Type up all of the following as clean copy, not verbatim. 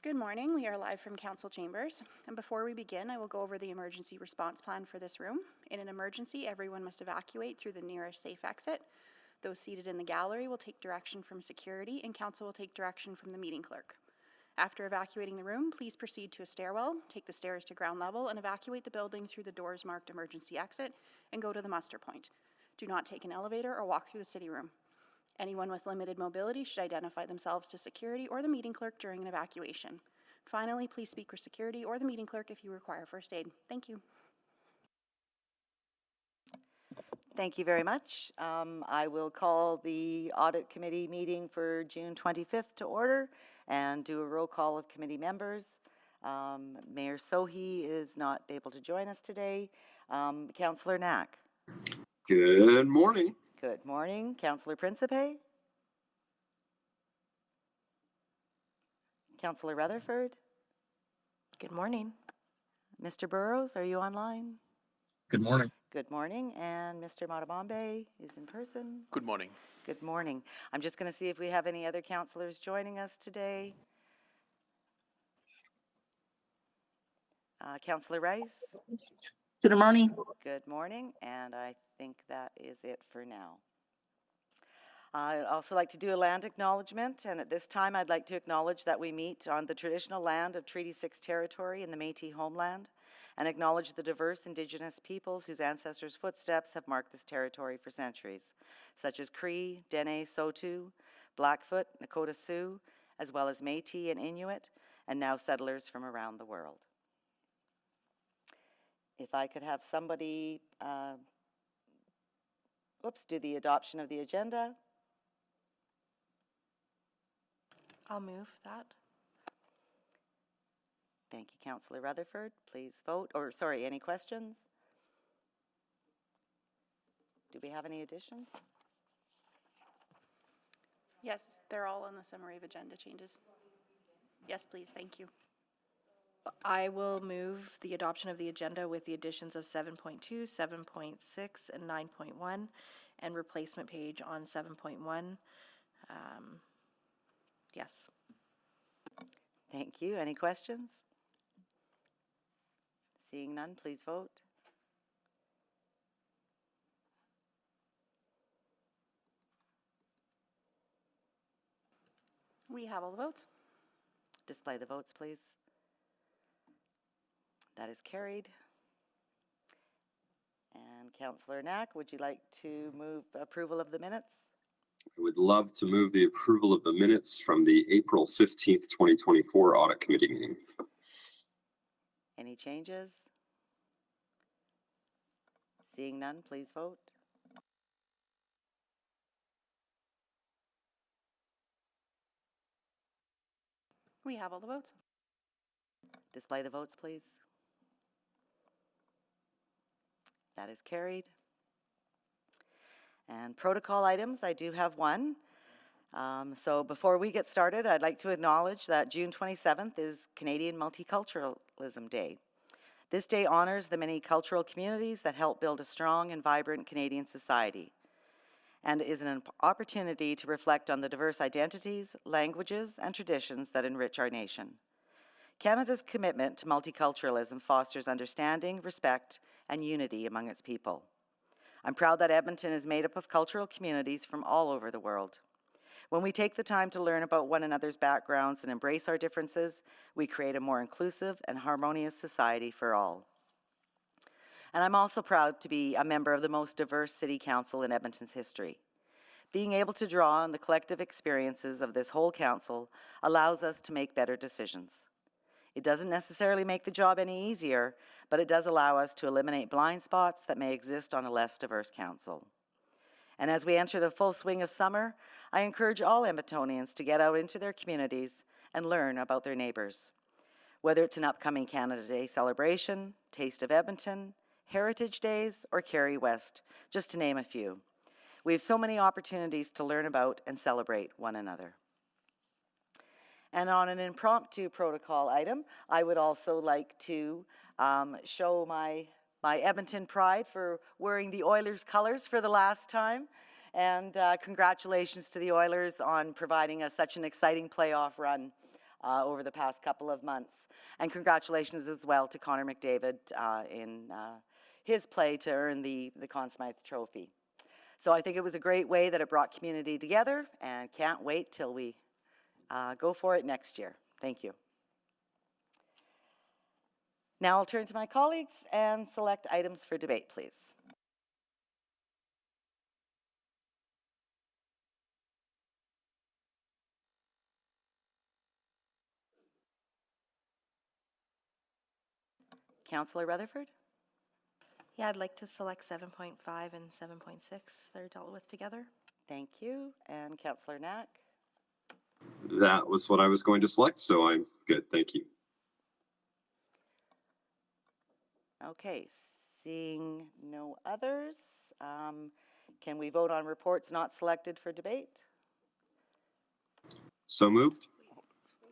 Good morning. We are live from Council Chambers. And before we begin, I will go over the emergency response plan for this room. In an emergency, everyone must evacuate through the nearest safe exit. Those seated in the gallery will take direction from security, and Council will take direction from the meeting clerk. After evacuating the room, please proceed to a stairwell, take the stairs to ground level, and evacuate the building through the doors marked emergency exit, and go to the muster point. Do not take an elevator or walk through the city room. Anyone with limited mobility should identify themselves to security or the meeting clerk during an evacuation. Finally, please speak with security or the meeting clerk if you require first aid. Thank you. Thank you very much. I will call the Audit Committee meeting for June 25th to order and do a roll call of committee members. Mayor Sohi is not able to join us today. Councillor Knack. Good morning. Good morning. Councillor Principe. Councillor Rutherford. Good morning. Mr. Burrows, are you online? Good morning. Good morning. And Mr. Matabambe is in person. Good morning. Good morning. I'm just going to see if we have any other councillors joining us today. Councillor Rice. Good morning. Good morning, and I think that is it for now. I'd also like to do a land acknowledgement, and at this time I'd like to acknowledge that we meet on the traditional land of Treaty 6 territory in the Métis homeland, and acknowledge the diverse Indigenous peoples whose ancestors' footsteps have marked this territory for centuries, such as Cree, Dene, Saulteaux, Blackfoot, Nakota Sioux, as well as Métis and Inuit, and now settlers from around the world. If I could have somebody, do the adoption of the agenda. I'll move that. Thank you, Councillor Rutherford. Please vote. Or, sorry, any questions? Do we have any additions? Yes, they're all on the summary of agenda changes. Yes, please. Thank you. I will move the adoption of the agenda with the additions of 7.2, 7.6, and 9.1, and replacement page on 7.1. Yes. Thank you. Any questions? Seeing none, please vote. We have all the votes. Display the votes, please. That is carried. And Councillor Knack, would you like to move approval of the minutes? I would love to move the approval of the minutes from the April 15th, 2024 Audit Committee meeting. Any changes? Seeing none, please vote. We have all the votes. Display the votes, please. That is carried. And protocol items, I do have one. So before we get started, I'd like to acknowledge that June 27th is Canadian Multiculturalism Day. This day honors the many cultural communities that help build a strong and vibrant Canadian society, and is an opportunity to reflect on the diverse identities, languages, and traditions that enrich our nation. Canada's commitment to multiculturalism fosters understanding, respect, and unity among its people. I'm proud that Edmonton is made up of cultural communities from all over the world. When we take the time to learn about one another's backgrounds and embrace our differences, we create a more inclusive and harmonious society for all. And I'm also proud to be a member of the most diverse city council in Edmonton's history. Being able to draw on the collective experiences of this whole council allows us to make better decisions. It doesn't necessarily make the job any easier, but it does allow us to eliminate blind spots that may exist on a less diverse council. And as we enter the full swing of summer, I encourage all Edmontonians to get out into their communities and learn about their neighbours. Whether it's an upcoming Canada Day celebration, Taste of Edmonton, Heritage Days, or Kerry West, just to name a few. We have so many opportunities to learn about and celebrate one another. And on an impromptu protocol item, I would also like to show my Edmonton pride for wearing the Oilers colors for the last time. And congratulations to the Oilers on providing us such an exciting playoff run over the past couple of months. And congratulations as well to Connor McDavid in his play to earn the Conn Smythe Trophy. So I think it was a great way that it brought community together, and can't wait till we go for it next year. Thank you. Now I'll turn to my colleagues and select items for debate, please. Councillor Rutherford? Yeah, I'd like to select 7.5 and 7.6. They're dealt with together. Thank you. And Councillor Knack? That was what I was going to select, so I'm good. Thank you. Okay, seeing no others, can we vote on reports not selected for debate? So moved.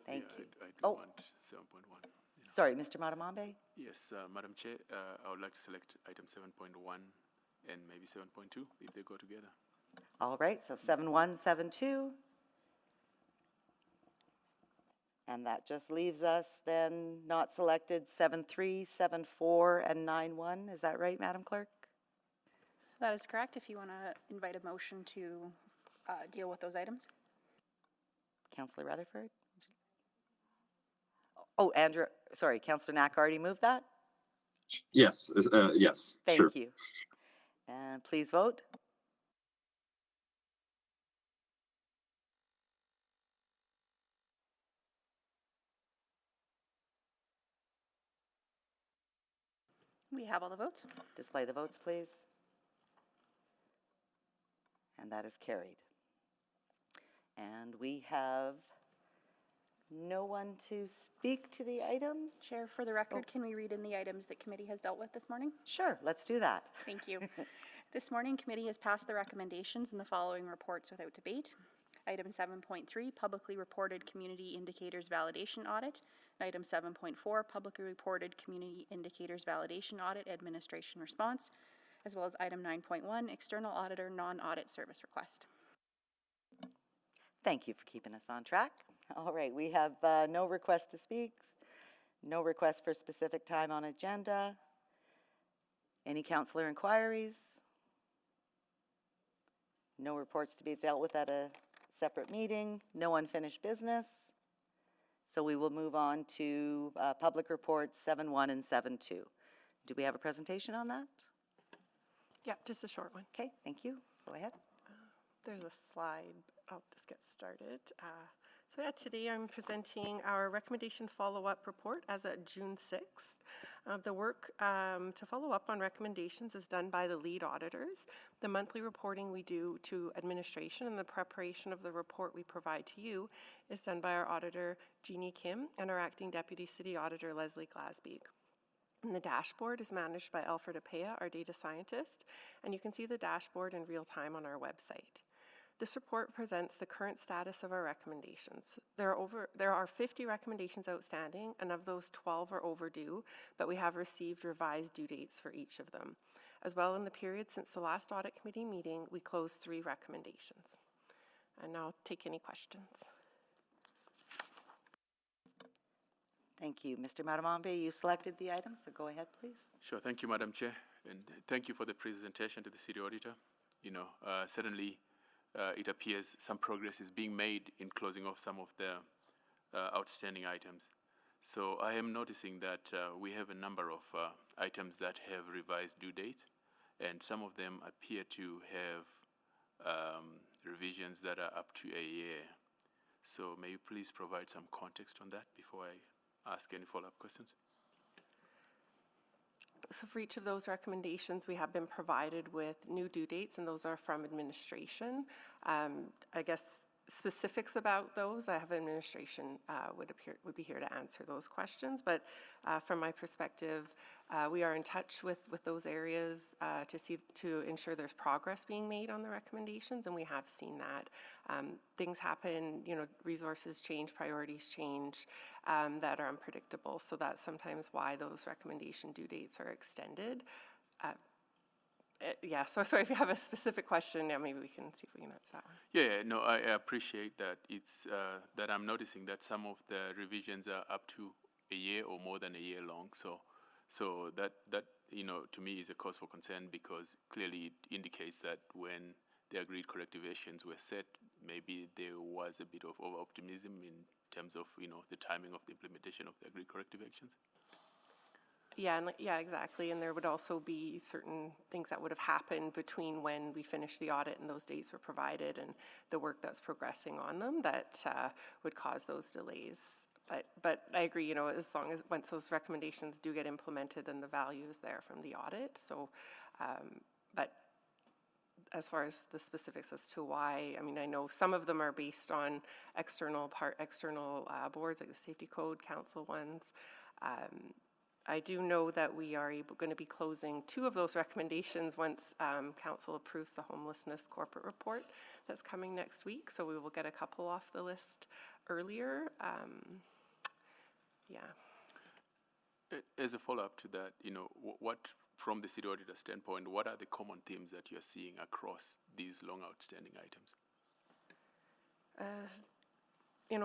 Thank Yeah, you. I do Oh. want 7.1. Sorry, Mr. Matamambe? Yes, Madam Chair, I would like to select item 7.1 and maybe 7.2 if they go together. All right, so 7.1, 7.2. And that just leaves us then not selected 7.3, 7.4, and 9.1. Is that right, Madam Clerk? That is correct. If you want to invite a motion to deal with those items. Councillor Rutherford? Oh, Andrew, sorry, Councillor Knack already moved that? Yes, yes, sure. Thank you. And please vote. We have all the votes. Display the votes, please. And that is carried. And we have no one to speak to the items? Chair, for the record, can we read in the items that committee has dealt with this morning? Sure, let's do that. Thank you. This morning, committee has passed the recommendations in the following reports without debate. Item 7.3, publicly reported community indicators validation audit. And item 7.4, publicly reported community indicators validation audit administration response, as well as item 9.1, external auditor non-audit service request. Thank you for keeping us on track. All right, we have no request to speak, no request for specific time on agenda. Any councillor inquiries? No reports to be dealt with at a separate meeting, no unfinished business. So we will move on to public reports 7.1 and 7.2. Do we have a presentation on that? Yeah, just a short one. Okay, thank you. Go ahead. There's a slide. I'll just get started. So yeah, today I'm presenting our recommendation follow-up report as of June 6th. The work to follow up on recommendations is done by the lead auditors. The monthly reporting we do to administration and the preparation of the report we provide to you is done by our auditor, Jeannie Kim, and our acting deputy city auditor, Leslie Glasbeek. And the dashboard is managed by Alfred Apea, our data scientist, and you can see the dashboard in real time on our website. This report presents the current status of our recommendations. There are 50 recommendations outstanding, and of those 12 are overdue, but we have received revised due dates for each of them. As well, in the period since the last audit committee meeting, we closed 3 recommendations. And now I'll take any questions. Thank you. Mr. Matamambe, you selected the items, so go ahead, please. Sure, thank you, Madam Chair, and thank you for the presentation to the city auditor. You know, certainly it appears some progress is being made in closing off some of the outstanding items. So I am noticing that we have a number of items that have revised due date, and some of them appear to have revisions that are up to a year. So may you please provide some context on that before I ask any follow-up questions? So for each of those recommendations, we have been provided with new due dates, and those are from administration. I guess specifics about those, I have administration would be here to answer those questions. But from my perspective, we are in touch with those areas to ensure there's progress being made on the recommendations, and we have seen that. Things happen, you know, resources change, priorities change, that are unpredictable. So that's sometimes why those recommendation due dates are extended. Yeah, so sorry if you have a specific question, yeah, maybe we can see if we can answer that one. Yeah, no, I appreciate that. It's that I'm noticing that some of the revisions are up to a year or more than a year long. So that to me is a cause for concern, because clearly it indicates that when the agreed corrective actions were set, maybe there was a bit of over optimism in terms of the timing of the implementation of the agreed corrective actions. Yeah, yeah, exactly. And there would also be certain things that would have happened between when we finished the audit and those dates were provided and the work that's progressing on them that would cause those delays. But I agree, as long as once those recommendations do get implemented, then the value is there from the audit. So, but as far as the specifics as to why, I mean, I know some of them are based on external boards, like the Safety Code Council ones. I do know that we are going to be closing 2 of those recommendations once Council approves the homelessness corporate report that's coming next week. So we will get a couple off the list earlier. Yeah. As a follow-up to that, what from the city auditor standpoint, what are the common themes that you're seeing across these long outstanding items?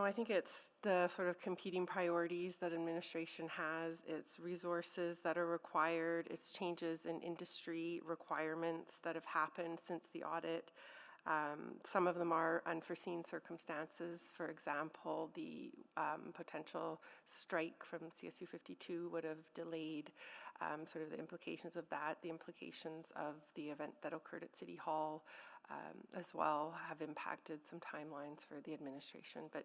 I think it's the sort of competing priorities that administration has, it's resources that are required, it's changes in industry requirements that have happened since the audit. Some of them are unforeseen circumstances. For example, the potential strike from CSU 52 would have delayed sort of the implications of that. The implications of the event that occurred at City Hall as well have impacted some timelines for the administration. But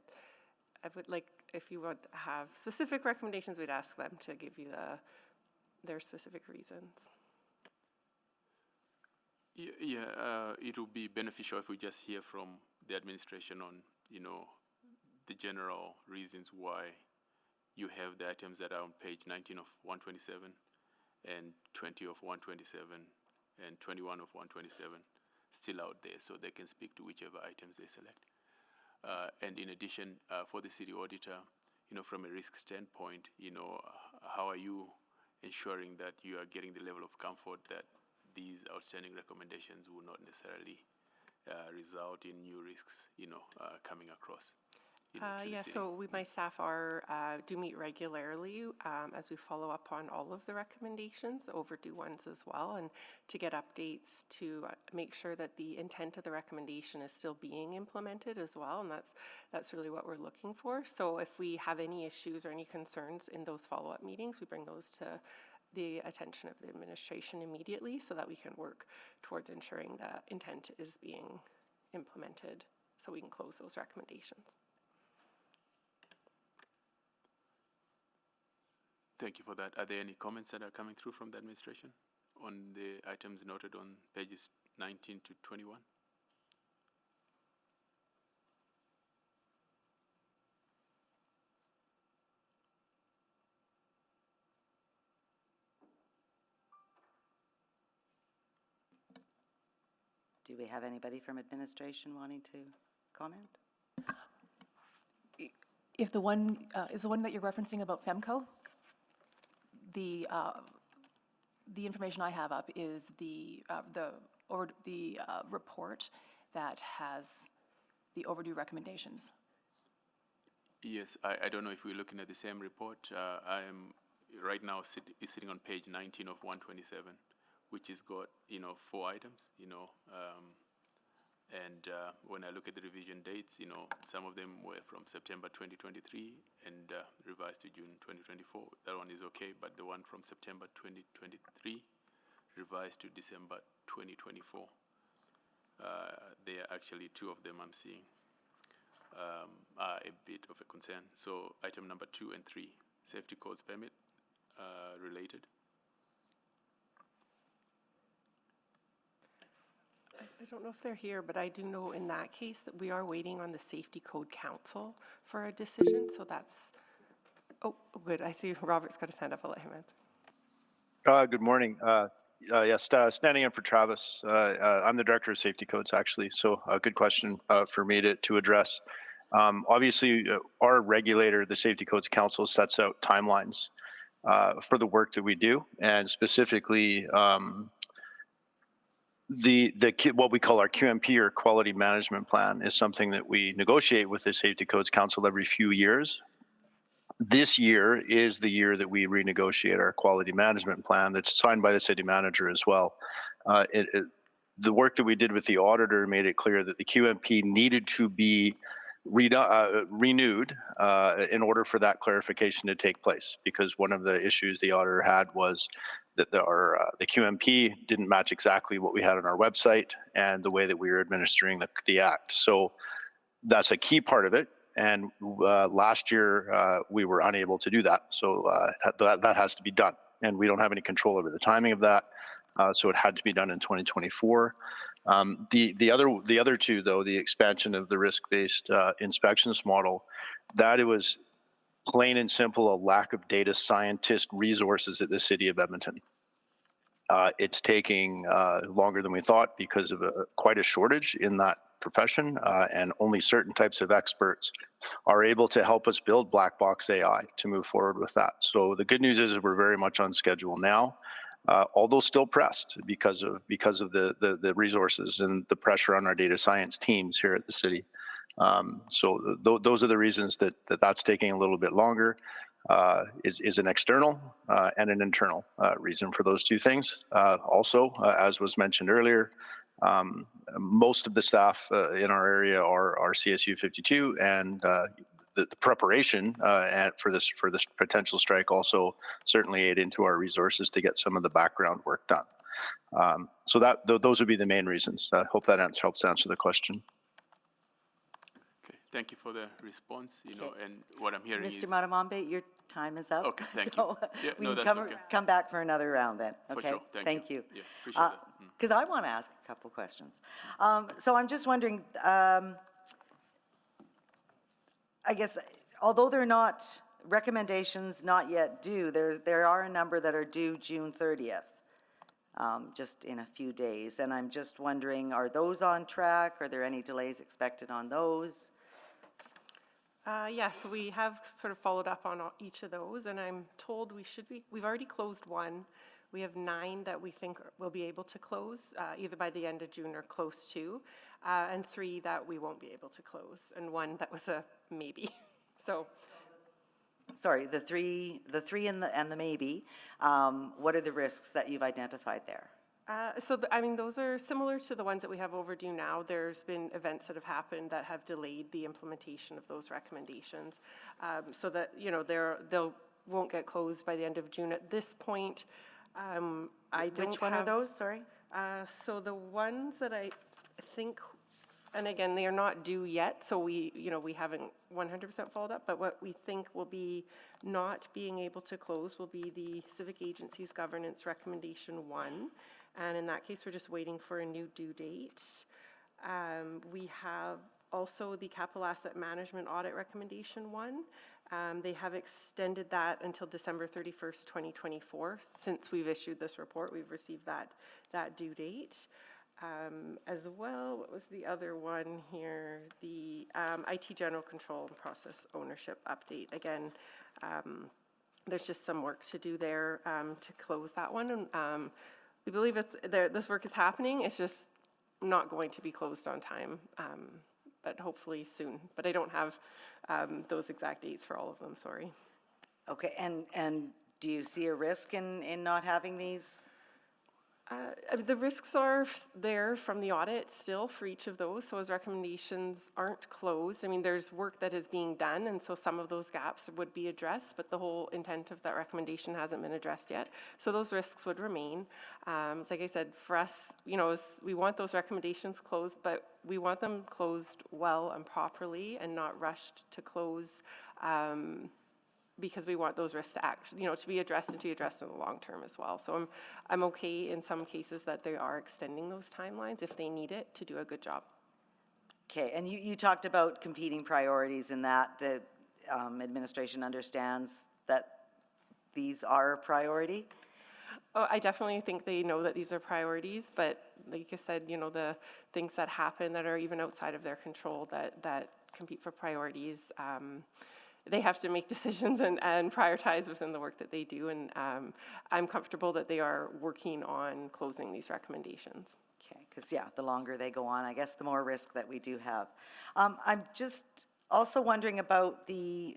I would like, if you would have specific recommendations, we'd ask them to give you their specific reasons. Yeah, it will be beneficial if we just hear from the administration on, the general reasons why you have the items that are on page 19 of 127 and 20 of 127 and 21 of 127 still out there, so they can speak to whichever items they select. And in addition, for the city auditor, from a risk standpoint, how are you ensuring that you are getting the level of comfort that these outstanding recommendations will not necessarily result in new risks, coming across? Yeah, so my staff do meet regularly as we follow up on all of the recommendations, the overdue ones as well, and to get updates to make sure that the intent of the recommendation is still being implemented as well, and that's really what we're looking for. So if we have any issues or any concerns in those follow-up meetings, we bring those to the attention of the administration immediately so that we can work towards ensuring that intent is being implemented so we can close those recommendations. Thank you for that. Are there any comments that are coming through from the administration on the items noted on pages 19 to 21? Do we have anybody from administration wanting to comment? If the one is the one that you're referencing about FEMCO, the information I have up is the report that has the overdue recommendations. Yes, I don't know if we're looking at the same report. I am right now sitting on page 19 of 127, which has got 4 items. And when I look at the revision dates, some of them were from September 2023 and revised to June 2024. That one is okay, but the one from September 2023 revised to December 2024. There are actually 2 of them I'm seeing are a bit of a concern. So item number 2 and 3, safety codes permit related. I don't know if they're here, but I do know in that case that we are waiting on the Safety Code Council for a decision. So that's, oh, good. I see Robert's got his hand up. I'll let him answer. Good morning. Yes, standing in for Travis. I'm the Director of Safety Codes, actually. So a good question for me to address. Obviously, our regulator, the Safety Codes Council, sets out timelines for the work that we do, and specifically what we call our QMP, or Quality Management Plan, is something that we negotiate with the Safety Codes Council every few years. This year is the year that we renegotiate our quality management plan that's signed by the city manager as well. The work that we did with the auditor made it clear that the QMP needed to be renewed in order for that clarification to take place, because one of the issues the auditor had was that the QMP didn't match exactly what we had on our website and the way that we were administering the act. So that's a key part of it. And last year we were unable to do that. So that has to be done. And we don't have any control over the timing of that. So it had to be done in 2024. The other two, though, the expansion of the risk-based inspections model, that it was plain and simple a lack of data scientist resources at the city of Edmonton. It's taking longer than we thought because of quite a shortage in that profession, and only certain types of experts are able to help us build black box AI to move forward with that. So the good news is we're very much on schedule now. Although still pressed because of the resources and the pressure on our data science teams here at the city. So those are the reasons that's taking a little bit longer. Is an external and an internal reason for those two things. Also, as was mentioned earlier, most of the staff in our area are CSU 52, and the preparation for this potential strike also certainly ate into our resources to get some of the background work done. So those would be the main reasons. I hope that helps answer the question. Okay, thank you for the response. And what I'm hearing is... Mr. Matamambe, your time is up. Okay, thank so you. Yeah, we no, can that's okay. come back for another round then. For Okay, sure. thank you. Yeah, appreciate that. Because I want to ask a couple questions. So I'm just wondering, I guess, although they're not recommendations not yet due, there are a number that are due June 30th, just in a few days. And I'm just wondering, are those on track? Are there any delays expected on those? Yes, we have sort of followed up on each of those, and I'm told we've already closed one. We have 9 that we think we'll be able to close, either by the end of June or close to, and 3 that we won't be able to close, and 1 that was a maybe. So, sorry, the three and the maybe. What are the risks that you've identified there? I mean, those are similar to the ones that we have overdue now. There's been events that have happened that have delayed the implementation of those recommendations, so that they'll won't get closed by the end of June. At this point, I don't. Which one are those? Sorry. So the ones that I think, and again, they are not due yet, so we haven't 100% followed up. But what we think will be not being able to close will be the Civic Agencies Governance Recommendation 1. And in that case, we're just waiting for a new due date. We have also the Capital Asset Management Audit Recommendation 1. They have extended that until December 31st, 2024. Since we've issued this report, we've received that due date. As well, what was the other one here? The IT General Control and Process Ownership Update. Again, there's just some work to do there to close that one. And, we believe this work is happening. It's just not going to be closed on time, but hopefully soon. But I don't have those exact dates for all of them, sorry. Okay, and do you see a risk in not having these? The risks are there from the audit still for each of those, so as recommendations aren't closed, I mean, there's work that is being done, and so some of those gaps would be addressed, but the whole intent of that recommendation hasn't been addressed yet. So those risks would remain. Like I said, for us, we want those recommendations closed, but we want them closed well and properly and not rushed to close, because we want those risks to to be addressed and to be addressed in the long term as well. So I'm okay in some cases that they are extending those timelines if they need it to do a good job. Okay, and you talked about competing priorities in that the administration understands that these are a priority? Oh, I definitely think they know that these are priorities, but like I said, the things that happen that are even outside of their control that compete for priorities, they have to make decisions and prioritize within the work that they do, and I'm comfortable that they are working on closing these recommendations. Okay, because, yeah, the longer they go on, I guess the more risk that we do have. I'm just also wondering about the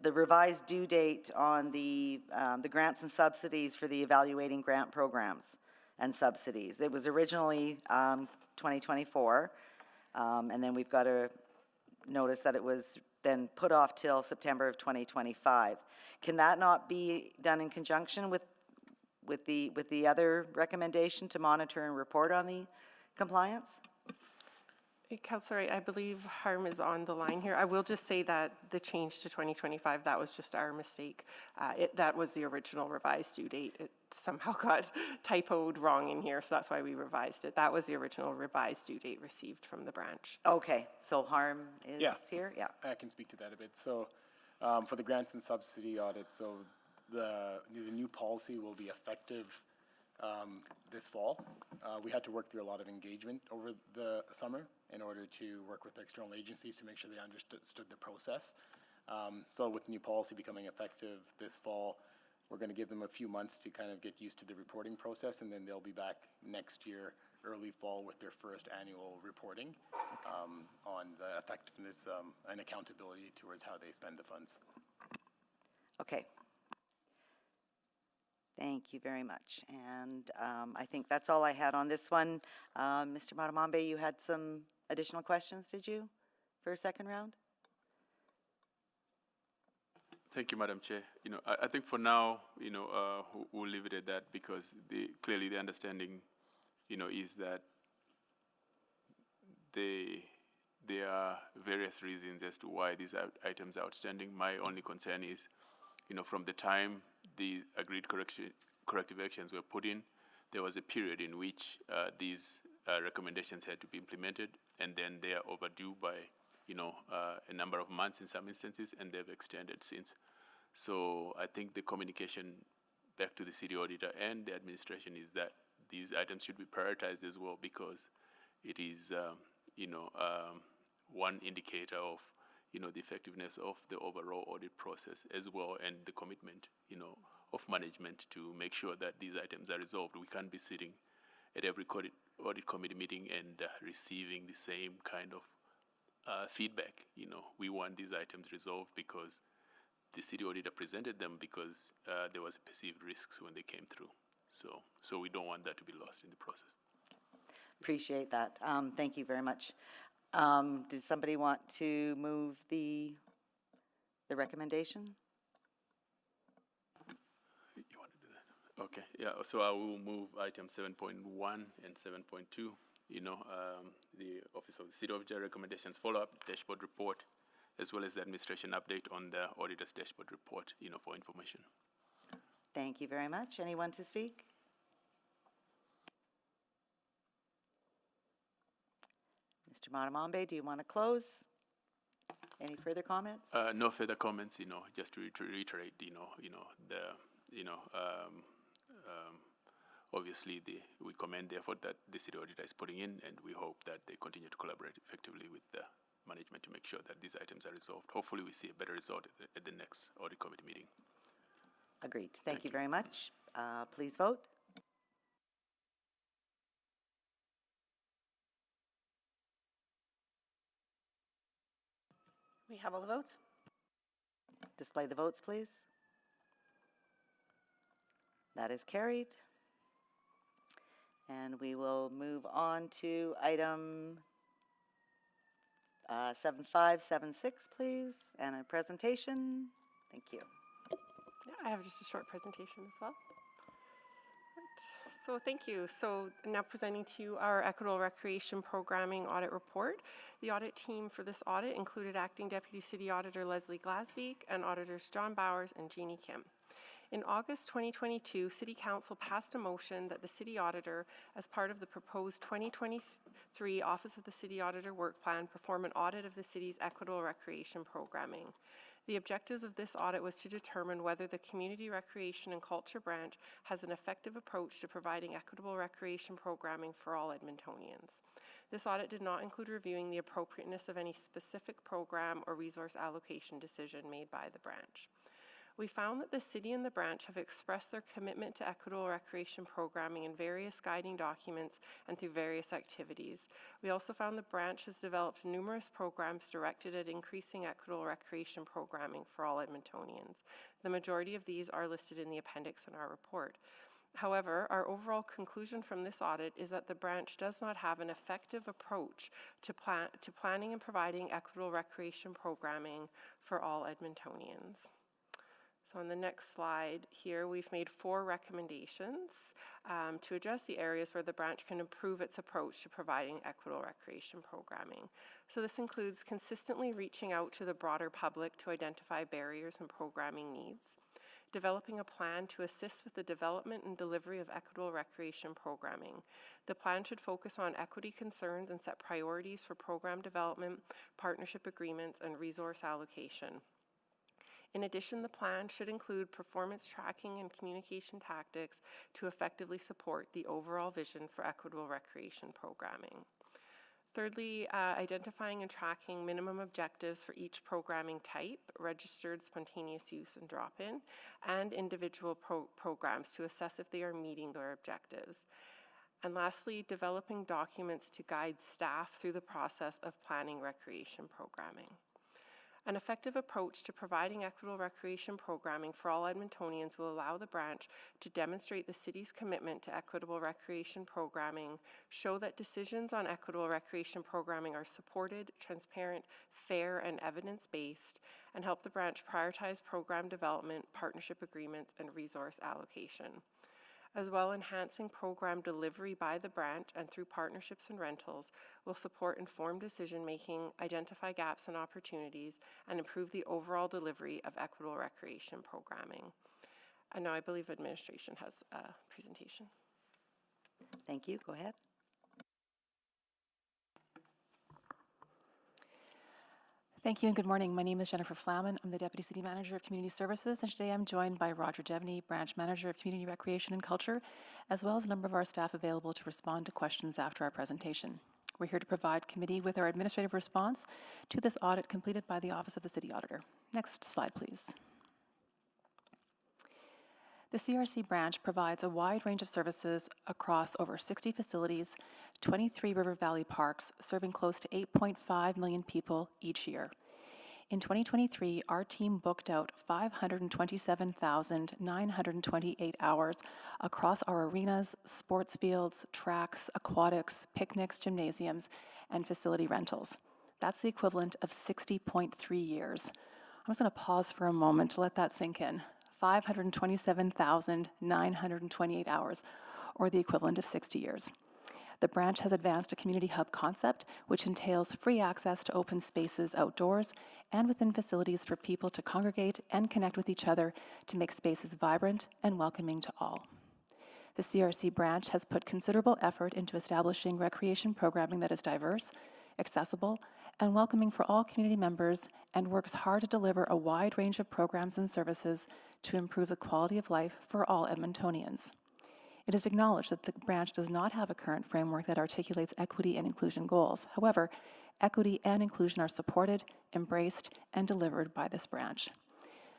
revised due date on the grants and subsidies for the evaluating grant programs and subsidies. It was originally 2024, and then we've got a notice that it was then put off till September of 2025. Can that not be done in conjunction with the other recommendation to monitor and report on the compliance? Councillor, I believe Harm is on the line here. I will just say that the change to 2025, that was just our mistake. That was the original revised due date. It somehow got typoed wrong in here, so that's why we revised it. That was the original revised due date received from the branch. Okay, so Harm is here? Yeah. I can speak to that a bit. So for the grants and subsidy audit, so the new policy will be effective this fall. We had to work through a lot of engagement over the summer in order to work with external agencies to make sure they understood the process. So with the new policy becoming effective this fall, we're going to give them a few months to kind of get used to the reporting process, and then they'll be back next year, early fall, with their first annual reporting on the effectiveness and accountability towards how they spend the funds. Okay. Thank you very much. And I think that's all I had on this one. Mr. Matamambe, you had some additional questions, did you, for a second round? Thank you, Madam Chair. I think for now, we'll leave it at that, because clearly the understanding, is that there are various reasons as to why these items are outstanding. My only concern is, from the time the agreed corrective actions were put in, there was a period in which these recommendations had to be implemented, and then they are overdue by a number of months in some instances, and they've extended since. So I think the communication back to the city auditor and the administration is that these items should be prioritized as well, because it is, one indicator of, the effectiveness of the overall audit process as well, and the commitment, of management to make sure that these items are resolved. We can't be sitting at every audit committee meeting and receiving the same kind of feedback. We want these items resolved because the city auditor presented them, because there was perceived risks when they came through. So we don't want that to be lost in the process. Appreciate that. Thank you very much. Did somebody want to move the recommendation? You want to do that? Okay. Yeah. So I will move item 7.1 and 7.2. The Office of the City Auditor recommendations follow-up dashboard report, as well as the administration update on the auditor's dashboard report, for information. Thank you very much. Anyone to speak? Mr. Matamambe, do you want to close? Any further comments? No further comments. Just to reiterate, obviously we commend the effort that the city auditor is putting in, and we hope that they continue to collaborate effectively with the management to make sure that these items are resolved. Hopefully we see a better result at the next audit committee meeting. Agreed. Thank you very much. Please vote. We have all the votes. Display the votes, please. That is carried. And we will move on to item 7576, please, and a presentation. Thank you. I have just a short presentation as well. So thank you. So now presenting to you our Equitable Recreation Programming Audit Report. The audit team for this audit included Acting Deputy City Auditor Leslie Glasvik and Auditors John Bowers and Jeannie Kim. In August 2022, City Council passed a motion that the City Auditor, as part of the proposed 2023 Office of the City Auditor Work Plan, perform an audit of the city's equitable recreation programming. The objectives of this audit was to determine whether the Community Recreation and Culture Branch has an effective approach to providing equitable recreation programming for all Edmontonians. This audit did not include reviewing the appropriateness of any specific program or resource allocation decision made by the branch. We found that the city and the branch have expressed their commitment to equitable recreation programming in various guiding documents and through various activities. We also found the branch has developed numerous programs directed at increasing equitable recreation programming for all Edmontonians. The majority of these are listed in the appendix in our report. However, our overall conclusion from this audit is that the branch does not have an effective approach to planning and providing equitable recreation programming for all Edmontonians. So on the next slide here, we've made 4 recommendations to address the areas where the branch can improve its approach to providing equitable recreation programming. So this includes consistently reaching out to the broader public to identify barriers and programming needs, developing a plan to assist with the development and delivery of equitable recreation programming. The plan should focus on equity concerns and set priorities for program development, partnership agreements, and resource allocation. In addition, the plan should include performance tracking and communication tactics to effectively support the overall vision for equitable recreation programming. Thirdly, identifying and tracking minimum objectives for each programming type, registered, spontaneous use, and drop-in, and individual programs to assess if they are meeting their objectives. And lastly, developing documents to guide staff through the process of planning recreation programming. An effective approach to providing equitable recreation programming for all Edmontonians will allow the branch to demonstrate the city's commitment to equitable recreation programming, show that decisions on equitable recreation programming are supported, transparent, fair, and evidence-based, and help the branch prioritize program development, partnership agreements, and resource allocation. As well, enhancing program delivery by the branch and through partnerships and rentals will support informed decision-making, identify gaps and opportunities, and improve the overall delivery of equitable recreation programming. And now I believe administration has a presentation. Thank you. Go ahead. Thank you and good morning. My name is Jennifer Flaman. I'm the Deputy City Manager of Community Services, and today I'm joined by Roger Devney, Branch Manager of Community Recreation and Culture, as well as a number of our staff available to respond to questions after our presentation. We're here to provide committee with our administrative response to this audit completed by the Office of the City Auditor. Next slide, please. The CRC branch provides a wide range of services across over 60 facilities, 23 River Valley parks, serving close to 8.5 million people each year. In 2023, our team booked out 527,928 hours across our arenas, sports fields, tracks, aquatics, picnics, gymnasiums, and facility rentals. That's the equivalent of 60.3 years. I'm just going to pause for a moment to let that sink in. 527,928 hours, or the equivalent of 60 years. The branch has advanced a community hub concept, which entails free access to open spaces outdoors and within facilities for people to congregate and connect with each other to make spaces vibrant and welcoming to all. The CRC branch has put considerable effort into establishing recreation programming that is diverse, accessible, and welcoming for all community members, and works hard to deliver a wide range of programs and services to improve the quality of life for all Edmontonians. It is acknowledged that the branch does not have a current framework that articulates equity and inclusion goals. However, equity and inclusion are supported, embraced, and delivered by this branch.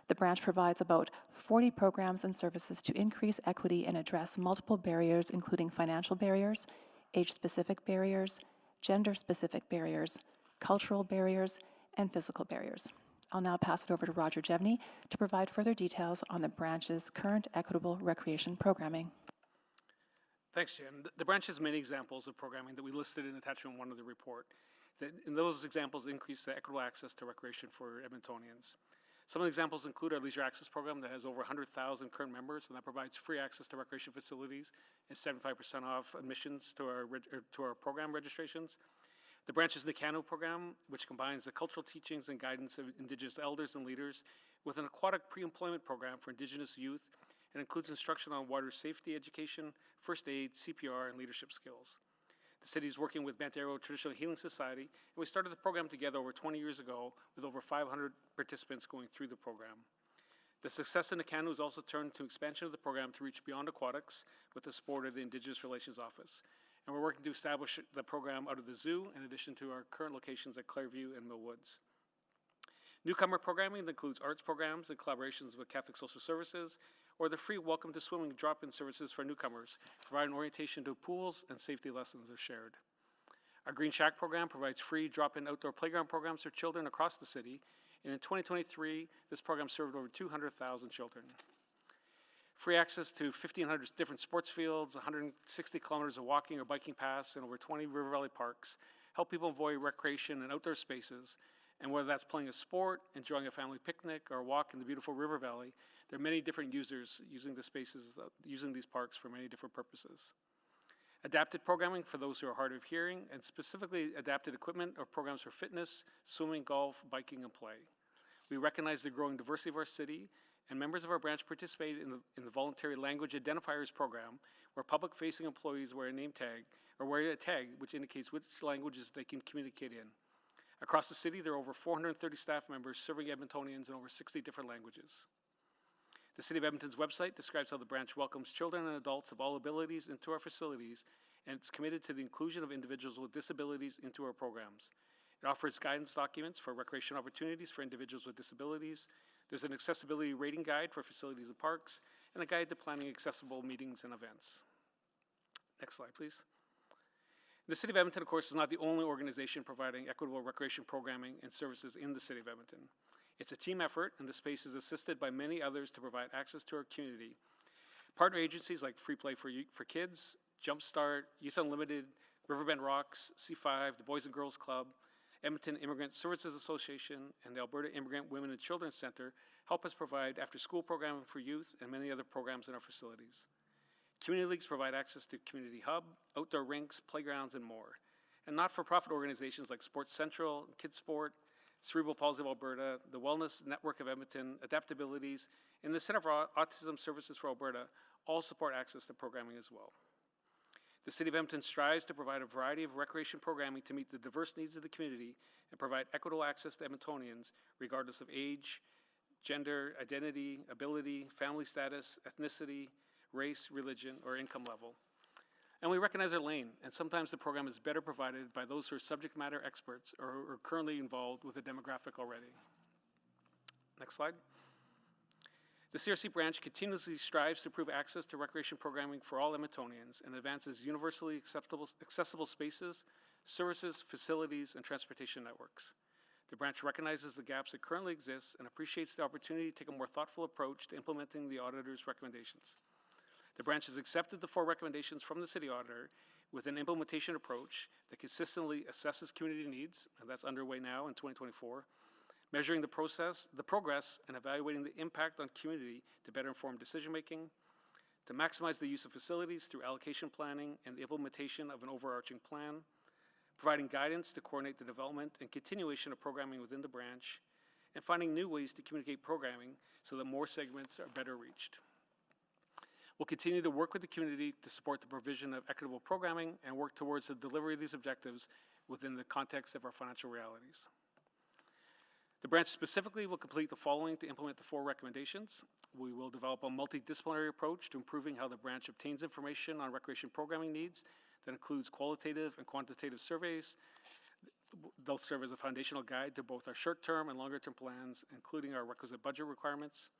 The branch provides about 40 programs and services to increase equity and address multiple barriers, including financial barriers, age-specific barriers, gender-specific barriers, cultural barriers, and physical barriers. I'll now pass it over to Roger Devney to provide further details on the branch's current equitable recreation programming. Thanks, Jen. The branch has many examples of programming that we listed in attachment 1 of the report. And those examples increase the equitable access to recreation for Edmontonians. Some of the examples include our Leisure Access Program that has over 100,000 current members, and that provides free access to recreation facilities and 75% off admissions to our program registrations. The branch's Nicano program, which combines the cultural teachings and guidance of Indigenous elders and leaders with an aquatic pre-employment program for Indigenous youth, and includes instruction on water safety education, first aid, CPR, and leadership skills. The city is working with Bantero Traditional Healing Society, and we started the program together over 20 years ago with over 500 participants going through the program. The success in Nicano has also turned to expansion of the program to reach beyond aquatics with the support of the Indigenous Relations Office. And we're working to establish the program out of the zoo in addition to our current locations at Clairview and Mill Woods. Newcomer programming that includes arts programs and collaborations with Catholic Social Services, or the free Welcome to Swimming drop-in services for newcomers, providing orientation to pools and safety lessons are shared. Our Green Shack program provides free drop-in outdoor playground programs for children across the city, and in 2023, this program served over 200,000 children. Free access to 1,500 different sports fields, 160 kilometers of walking or biking paths, and over 20 River Valley parks help people enjoy recreation and outdoor spaces. And whether that's playing a sport, enjoying a family picnic, or a walk in the beautiful River Valley, there are many different users using the spaces, using these parks for many different purposes. Adapted programming for those who are hard of hearing, and specifically adapted equipment or programs for fitness, swimming, golf, biking, and play. We recognize the growing diversity of our city, and members of our branch participate in the Voluntary Language Identifiers program, where public-facing employees wear a name tag, or wear a tag which indicates which languages they can communicate in. Across the city, there are over 430 staff members serving Edmontonians in over 60 different languages. The City of Edmonton's website describes how the branch welcomes children and adults of all abilities into our facilities, and it's committed to the inclusion of individuals with disabilities into our programs. It offers guidance documents for recreation opportunities for individuals with disabilities. There's an accessibility rating guide for facilities and parks, and a guide to planning accessible meetings and events. Next slide, please. The City of Edmonton, of course, is not the only organization providing equitable recreation programming and services in the City of Edmonton. It's a team effort, and the space is assisted by many others to provide access to our community. Partner agencies like Free Play for Kids, Jumpstart, Youth Unlimited, Riverbend Rocks, C5, the Boys and Girls Club, Edmonton Immigrant Services Association, and the Alberta Immigrant Women and Children's Center help us provide after-school programming for youth and many other programs in our facilities. Community leagues provide access to Community Hub, outdoor rinks, playgrounds, and more. And not-for-profit organizations like Sports Central, Kids Sport, Cerebral Palsy of Alberta, the Wellness Network of Edmonton, Adaptabilities, and the Center for Autism Services for Alberta all support access to programming as well. The City of Edmonton strives to provide a variety of recreation programming to meet the diverse needs of the community and provide equitable access to Edmontonians regardless of age, gender, identity, ability, family status, ethnicity, race, religion, or income level. And we recognize our lane, and sometimes the program is better provided by those who are subject matter experts or who are currently involved with the demographic already. Next slide. The CRC branch continuously strives to improve access to recreation programming for all Edmontonians and advances universally accessible spaces, services, facilities, and transportation networks. The branch recognizes the gaps that currently exist and appreciates the opportunity to take a more thoughtful approach to implementing the auditor's recommendations. The branch has accepted the 4 recommendations from the city auditor with an implementation approach that consistently assesses community needs, and that's underway now in 2024, measuring the progress, and evaluating the impact on community to better inform decision-making, to maximize the use of facilities through allocation planning and the implementation of an overarching plan, providing guidance to coordinate the development and continuation of programming within the branch, and finding new ways to communicate programming so that more segments are better reached. We'll continue to work with the community to support the provision of equitable programming and work towards the delivery of these objectives within the context of our financial realities. The branch specifically will complete the following to implement the 4 recommendations. We will develop a multidisciplinary approach to improving how the branch obtains information on recreation programming needs that includes qualitative and quantitative surveys. They'll serve as a foundational guide to both our short-term and longer-term plans, including our requisite budget requirements.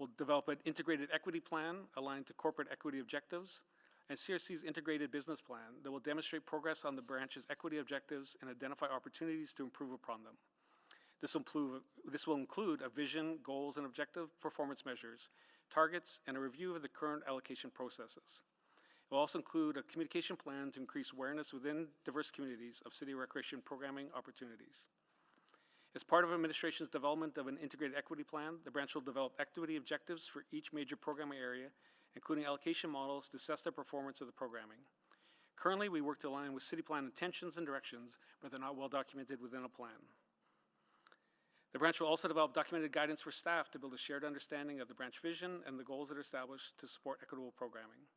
We'll develop an integrated equity plan aligned to corporate equity objectives and CRC's integrated business plan that will demonstrate progress on the branch's equity objectives and identify opportunities to improve upon them. This will include a vision, goals, and objective performance measures, targets, and a review of the current allocation processes. It will also include a communication plan to increase awareness within diverse communities of city recreation programming opportunities. As part of administration's development of an integrated equity plan, the branch will develop equity objectives for each major programming area, including allocation models to assess the performance of the programming. Currently, we work to align with city plan intentions and directions, but they're not well documented within a plan. The branch will also develop documented guidance for staff to build a shared understanding of the branch vision and the goals that are established to support equitable programming.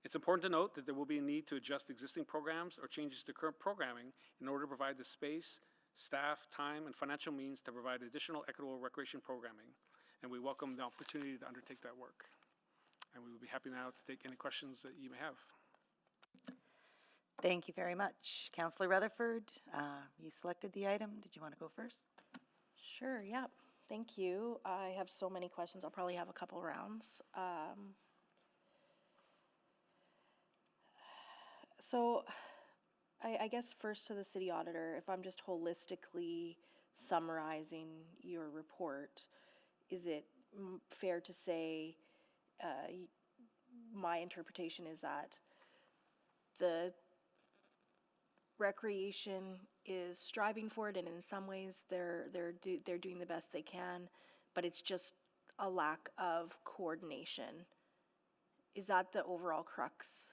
It's important to note that there will be a need to adjust existing programs or changes to current programming in order to provide the space, staff, time, and financial means to provide additional equitable recreation programming, and we welcome the opportunity to undertake that work. And we will be happy now to take any questions that you may have. Thank you very much. Councillor Rutherford, you selected the item. Did you want to go first? Sure, yeah. Thank you. I have so many questions. I'll probably have a couple rounds. So I guess first to the city auditor, if I'm just holistically summarizing your report, is it fair to say my interpretation is that the recreation is striving for it, and in some ways they're doing the best they can, but it's just a lack of coordination? Is that the overall crux?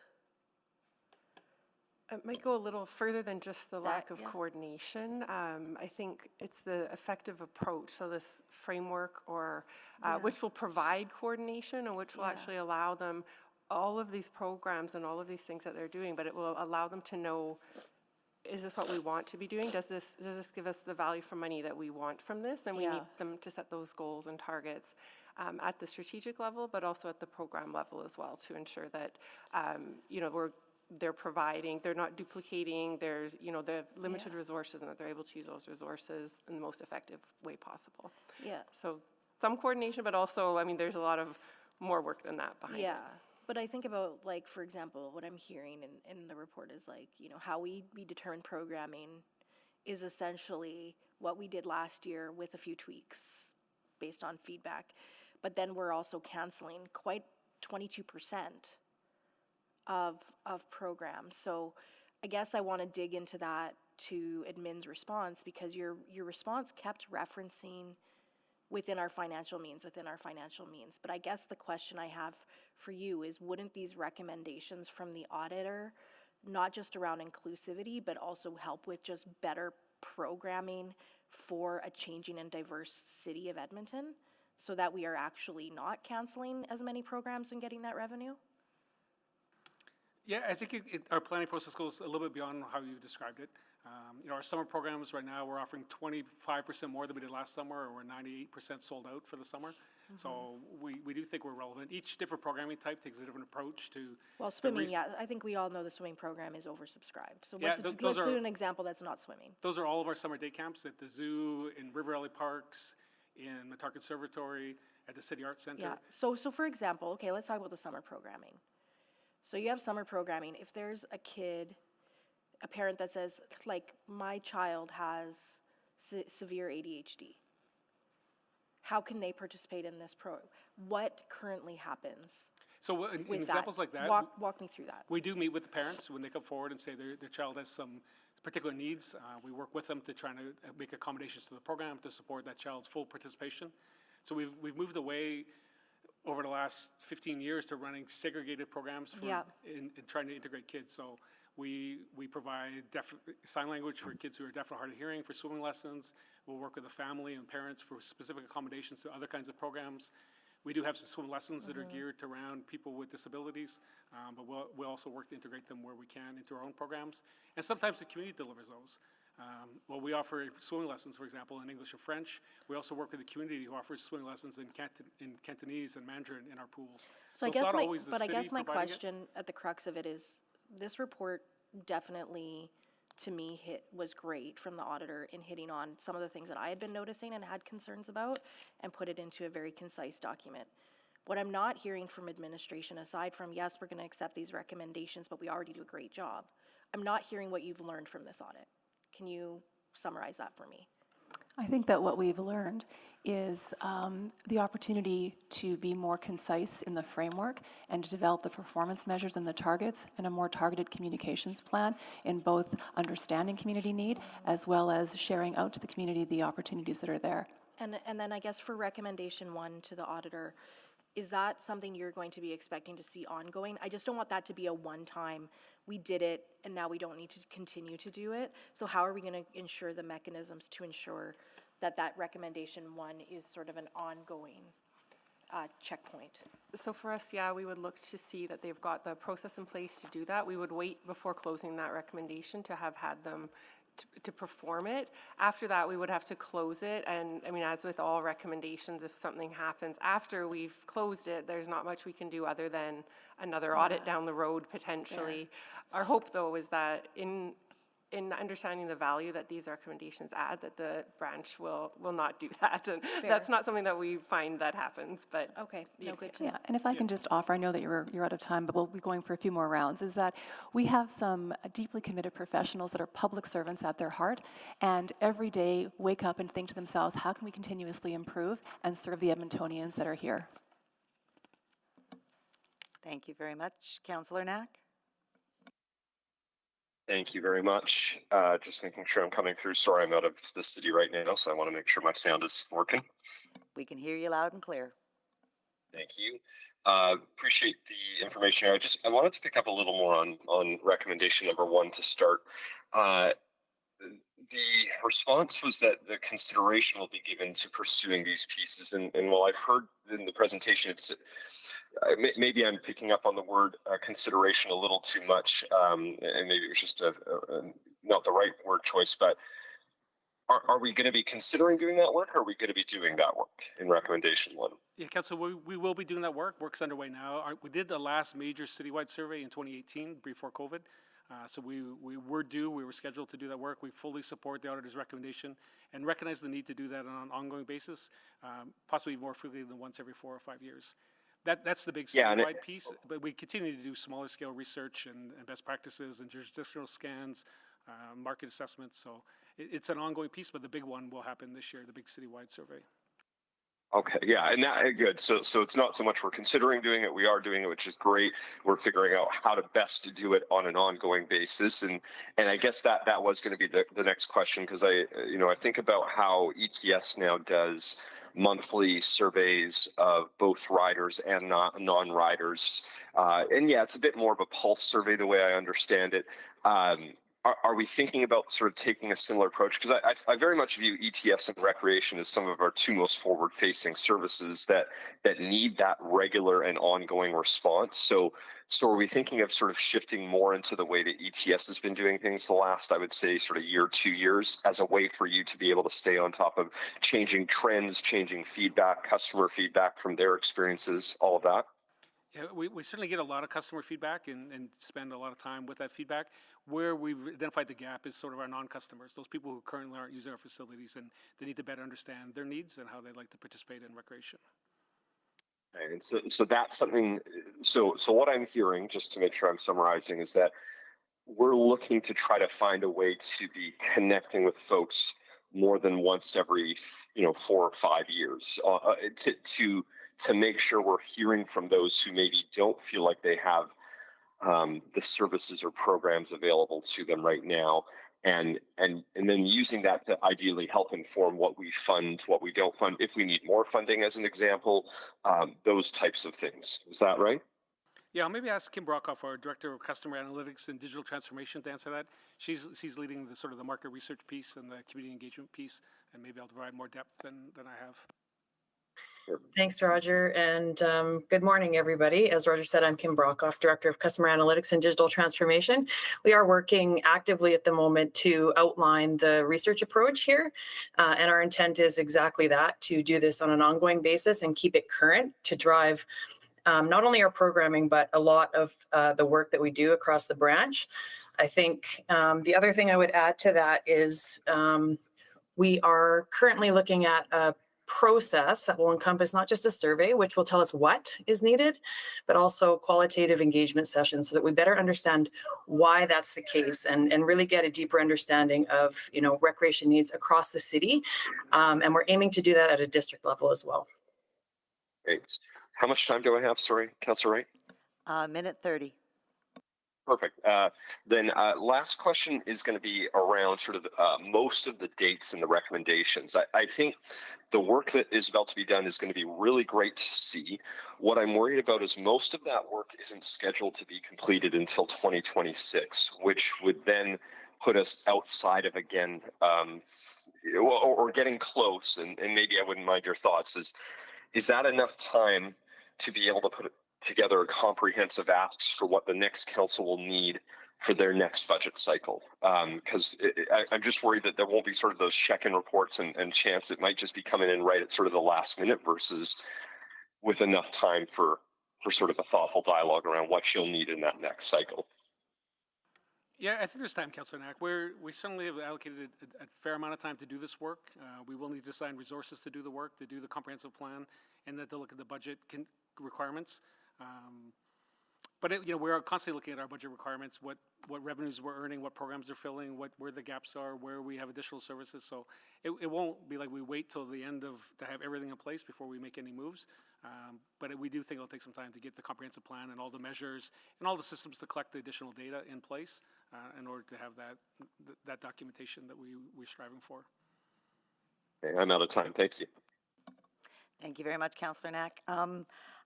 It might go a little further than just the lack of yeah. coordination. I think it's the effective approach. So this framework, or which will provide coordination and which will actually allow them all of these programs and all of these things that they're doing, but it will allow them to know, is this what we want to be doing? Does this give us the value for money that we want from this? And we need them to set those goals and targets at the strategic level, but also at the program level as well, to ensure that they're providing, they're not duplicating, there's, the limited resources, and that they're able to use those resources in the most effective way possible. Yeah. So some coordination, but also, there's a lot of more work than that behind it. Yeah. But I think about, like, for example, what I'm hearing in the report is, like, how we determine programming is essentially what we did last year with a few tweaks based on feedback. But then we're also canceling quite 22% of programs. So I guess I want to dig into that to admin's response, because your response kept referencing within our financial means. But I guess the question I have for you is, wouldn't these recommendations from the auditor, not just around inclusivity, but also help with just better programming for a changing and diverse city of Edmonton, so that we are actually not canceling as many programs and getting that revenue? Yeah, I think our planning process goes a little bit beyond how you described it. Our summer programs right now, we're offering 25% more than we did last summer, or we're 98% sold out for the summer. Mm-hmm. So we do think we're relevant. Each different programming type takes a different approach to. Well, swimming, I think we all know the swimming program is oversubscribed. So let's do an example that's not swimming. Those are all of our summer day camps at the zoo, in River Valley Parks, in Matar Conservatory, at the City Arts Center. Yeah. So for example, okay, let's talk about the summer programming. So you have summer programming. If there's a parent that says, like, my child has severe ADHD, how can they participate in this what currently happens? So in examples like that, walk me through that. We do meet with the parents when they come forward and say their child has some particular needs. We work with them to try to make accommodations to the program to support that child's full participation. So we've moved away over the last 15 years to running segregated programs in trying to integrate kids. So we provide sign language for kids who are deaf or hard of hearing for swimming lessons. We'll work with the family and parents for specific accommodations to other kinds of programs. We do have some swim lessons that are geared around people with disabilities, but we'll also work to integrate them where we can into our own programs. And sometimes the community delivers those. We offer swimming lessons, for example, in English or French. We also work with the community who offers swimming lessons in Cantonese and Mandarin in our pools. So I guess my question at the crux of it is, this report definitely, to me, was great from the auditor in hitting on some of the things that I had been noticing and had concerns about, and put it into a very concise document. What I'm not hearing from administration, aside from, yes, we're going to accept these recommendations, but we already do a great job, I'm not hearing what you've learned from this audit. Can you summarize that for me? I think that what we've learned is the opportunity to be more concise in the framework and to develop the performance measures and the targets and a more targeted communications plan in both understanding community need as well as sharing out to the community the opportunities that are there. And then I guess for recommendation 1 to the auditor, is that something you're going to be expecting to see ongoing? I just don't want that to be a one-time, we did it and now we don't need to continue to do it. So how are we going to ensure the mechanisms to ensure that recommendation 1 is sort of an ongoing checkpoint? So for us, we would look to see that they've got the process in place to do that. We would wait before closing that recommendation to have had them to perform it. After that, we would have to close it. And I mean, as with all recommendations, if something happens after we've closed it, there's not much we can do other than another audit down the road potentially. Our hope, though, is that in in understanding the value that these recommendations add, that the branch will not do that. And that's not something that we find that happens, but. Okay, no, good to know. Yeah, and if I can just offer, I know that you're out of time, but we'll be going for a few more rounds, is that we have some deeply committed professionals that are public servants at their heart, and every day wake up and think to themselves, how can we continuously improve and serve the Edmontonians that are here? Thank you very much. Councillor Knack? Thank you very much. Just making sure I'm coming through. Sorry, I'm out of the city right now, so I want to make sure my sound is working. We can hear you loud and clear. Thank you. Appreciate the information. I wanted to pick up a little more on recommendation number 1 to start. The response was that the consideration will be given to pursuing these pieces, and while I've heard in the presentation, it's maybe I'm picking up on the word consideration a little too much, and maybe it was just not the right word choice, but are we going to be considering doing that work, or are we going to be doing that work in recommendation 1? Yeah, Council, we will be doing that work. Work's underway now. We did the last major citywide survey in 2018 before COVID. So we were scheduled to do that work. We fully support the auditor's recommendation and recognize the need to do that on an ongoing basis, possibly more frequently than once every 4 or 5 years. That's the big citywide piece, but we continue to do smaller scale research and best practices and jurisdictional scans, market assessments. So it's an ongoing piece, but the big one will happen this year, the big citywide survey. Okay, yeah, and that good. So it's not so much we're considering doing it; we are doing it, which is great. We're figuring out how to best to do it on an ongoing basis, and I guess that was going to be the next question, because I think about how ETS now does monthly surveys of both riders and non-riders, and yeah, it's a bit more of a pulse survey the way I understand it. Are we thinking about sort of taking a similar approach? Because I very much view ETS and recreation as some of our 2 most forward-facing services that need that regular and ongoing response. So are we thinking of sort of shifting more into the way that ETS has been doing things the last, I would say, sort of year, 2 years, as a way for you to be able to stay on top of changing trends, changing feedback, customer feedback from their experiences, all of that? Yeah, we certainly get a lot of customer feedback and spend a lot of time with that feedback. Where we've identified the gap is sort of our non-customers, those people who currently aren't using our facilities, and they need to better understand their needs and how they'd like to participate in recreation. And so that's something, so what I'm hearing, just to make sure I'm summarizing, is that we're looking to try to find a way to be connecting with folks more than once every 4 or 5 years, to make sure we're hearing from those who maybe don't feel like they have the services or programs available to them right now, and then using that to ideally help inform what we fund, what we don't fund, if we need more funding, as an example, those types of things. Is that right? Yeah, I'll maybe ask Kim Brockhoff, our Director of Customer Analytics and Digital Transformation, to answer that. She's leading the sort of the market research piece and the community engagement piece, and maybe I'll provide more depth than I have. Thanks, Roger, and good morning, everybody. As Roger said, I'm Kim Brockhoff, Director of Customer Analytics and Digital Transformation. We are working actively at the moment to outline the research approach here, and our intent is exactly that, to do this on an ongoing basis and keep it current to drive not only our programming, but a lot of the work that we do across the branch. I think the other thing I would add to that is we are currently looking at a process that will encompass not just a survey, which will tell us what is needed, but also qualitative engagement sessions, so that we better understand why that's the case, and really get a deeper understanding of recreation needs across the city. And we're aiming to do that at a district level as well. Great. How much time do I have? Sorry, Councillor Wright? Minute 30. Perfect. Then last question is going to be around sort of most of the dates and the recommendations. I think the work that is about to be done is going to be really great to see. What I'm worried about is most of that work isn't scheduled to be completed until 2026, which would then put us outside of, again, or getting close, and maybe I wouldn't mind your thoughts, is that enough time to be able to put together a comprehensive ask for what the next council will need for their next budget cycle? Because I'm just worried that there won't be sort of those check-in reports and chance it might just be coming in right at sort of the last minute, versus with enough time for sort of a thoughtful dialogue around what you'll need in that next cycle. Yeah, I think there's time, Councillor Knack. We certainly have allocated a fair amount of time to do this work. We will need to assign resources to do the work, to do the comprehensive plan, and then to look at the budget requirements. But we're constantly looking at our budget requirements, what revenues we're earning, what programs are filling, where the gaps are, where we have additional services. So it won't be like we wait till the end to have everything in place before we make any moves. But we do think it'll take some time to get the comprehensive plan and all the measures and all the systems to collect the additional data in place in order to have that documentation that we're striving for. Okay, I'm out of time. Thank you. Thank you very much, Councillor Knack.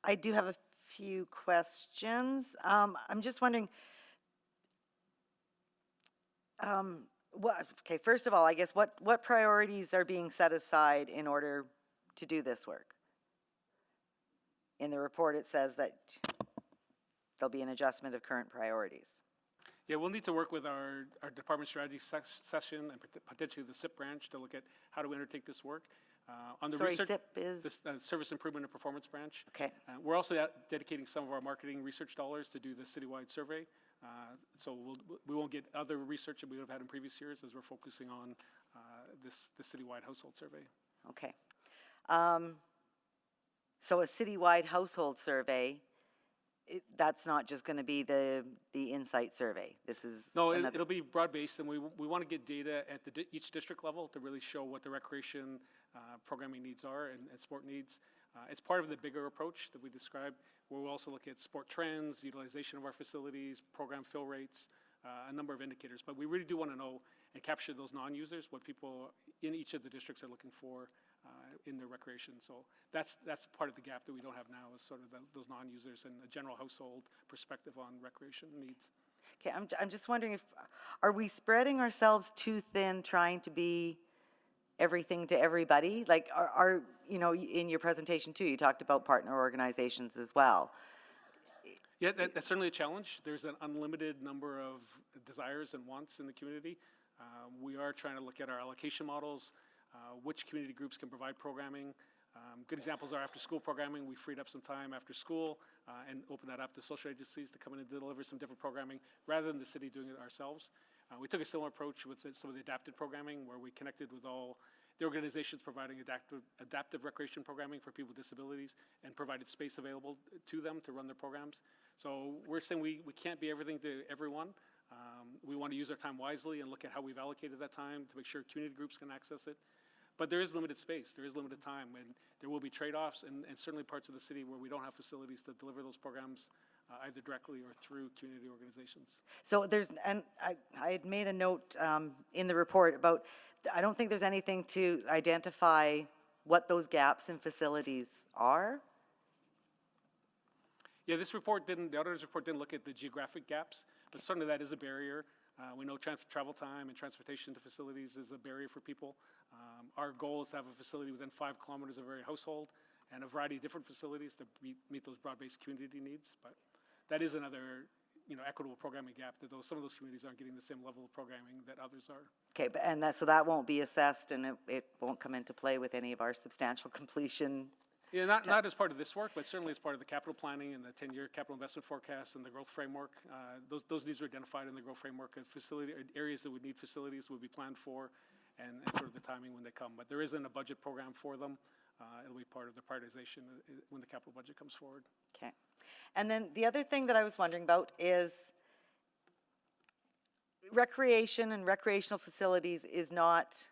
I do have a few questions. I'm just wondering, okay, first of all, I guess, what priorities are being set aside in order to do this work? In the report, it says that there'll be an adjustment of current priorities. Yeah, we'll need to work with our department strategy session and potentially the SIP branch to look at how do we undertake this work. On the Sorry, research, SIP is? the Service Improvement and Performance Branch. Okay. We're also dedicating some of our marketing research dollars to do the citywide survey. So we won't get other research that we would have had in previous years as we're focusing on the citywide household survey. Okay. So a citywide household survey, that's not just going to be the insight survey. This is no, it'll be broad-based, and we want to get data at each district level to really show what the recreation programming needs are and sport needs. It's part of the bigger approach that we described, where we'll also look at sport trends, utilization of our facilities, program fill rates, a number of indicators. But we really do want to know and capture those non-users, what people in each of the districts are looking for in their recreation. So that's part of the gap that we don't have now, is sort of those non-users and a general household perspective on recreation needs. Okay, I'm just wondering, are we spreading ourselves too thin trying to be everything to everybody? Like, are in your presentation too, you talked about partner organizations as well. Yeah, that's certainly a challenge. There's an unlimited number of desires and wants in the community. We are trying to look at our allocation models, which community groups can provide programming. Good examples are after-school programming. We freed up some time after school and opened that up to social agencies to come in and deliver some different programming rather than the city doing it ourselves. We took a similar approach with some of the adapted programming, where we connected with all the organizations providing adaptive recreation programming for people with disabilities and provided space available to them to run their programs. So we're saying we can't be everything to everyone. We want to use our time wisely and look at how we've allocated that time to make sure community groups can access it. But there is limited space, there is limited time, and there will be trade-offs, and certainly parts of the city where we don't have facilities to deliver those programs either directly or through community organizations. So and I had made a note in the report about, I don't think there's anything to identify what those gaps in facilities are. Yeah, the auditor's report didn't look at the geographic gaps, but certainly that is a barrier. We know travel time and transportation to facilities is a barrier for people. Our goal is to have a facility within 5 kilometers of every household and a variety of different facilities to meet those broad-based community needs. But that is another, equitable programming gap, that some of those communities aren't getting the same level of programming that others are. Okay, so that won't be assessed, and it won't come into play with any of our substantial completion. Yeah, not as part of this work, but certainly as part of the capital planning and the 10-year capital investment forecast and the growth framework. Those needs are identified in the growth framework, and areas that would need facilities would be planned for, and sort of the timing when they come. But there isn't a budget program for them. It'll be part of the prioritization when the capital budget comes forward. Okay. And then the other thing that I was wondering about is recreation and recreational facilities it's not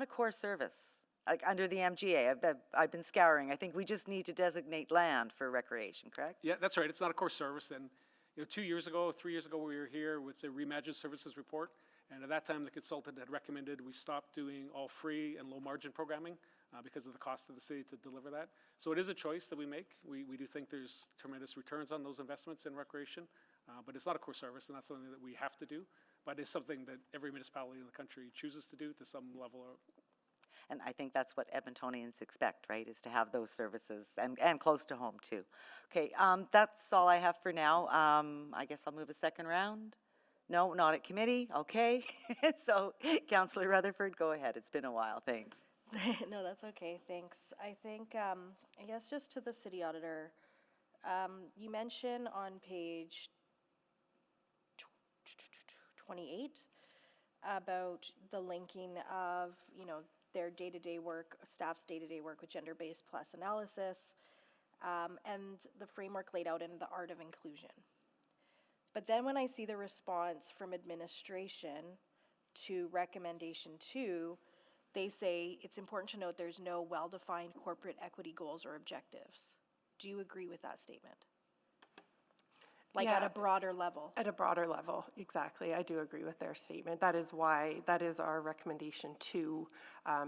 a core service. Like under the MGA, I've been scouring. I think we just need to designate land for recreation, correct? Yeah, that's right. It's not a core service. And 3 years ago, we were here with the Reimagined Services report. And at that time, the consultant had recommended we stop doing all free and low margin programming because of the cost of the city to deliver that. So it is a choice that we make. We do think there's tremendous returns on those investments in recreation, but it's not a core service, and that's something that we have to do. But it's something that every municipality in the country chooses to do to some level. And I think that's what Edmontonians expect, right, is to have those services and close to home too. Okay, that's all I have for now. I guess I'll move a second round. No, not at committee. Okay. So, Councillor Rutherford, go ahead. It's been a while. Thanks. No, that's okay. Thanks. I think, I guess just to the city auditor, you mentioned on page 28 about the linking of, their day-to-day work, staff's day-to-day work with gender-based plus analysis, and the framework laid out in the art of inclusion. But then when I see the response from administration to recommendation 2, they say it's important to note there's no well-defined corporate equity goals or objectives. Do you agree with that statement? Like at a broader level? At a broader level, exactly. I do agree with their statement. That is why, that is our recommendation 2,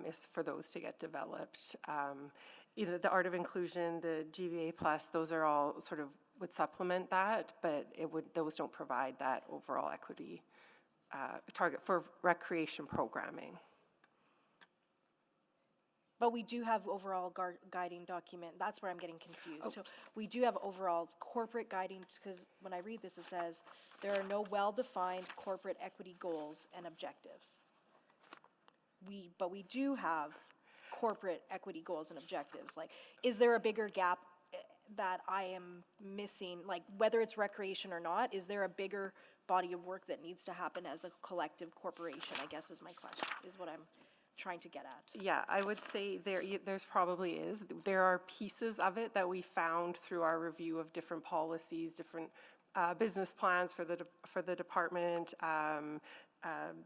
is for those to get developed. Either the art of inclusion, the GBA plus, those are all sort of would supplement that, but those don't provide that overall equity target for recreation programming. But we do have overall guiding document. That's where I'm getting confused. So we do have overall corporate guiding, because when I read this, it says there are no well-defined corporate equity goals and objectives. But we do have corporate equity goals and objectives. Like, is there a bigger gap that I am missing? Like, whether it's recreation or not, is there a bigger body of work that needs to happen as a collective corporation, I guess is my question, is what I'm trying to get at. Yeah, I would say there's probably is. There are pieces of it that we found through our review of different policies, different business plans for the department,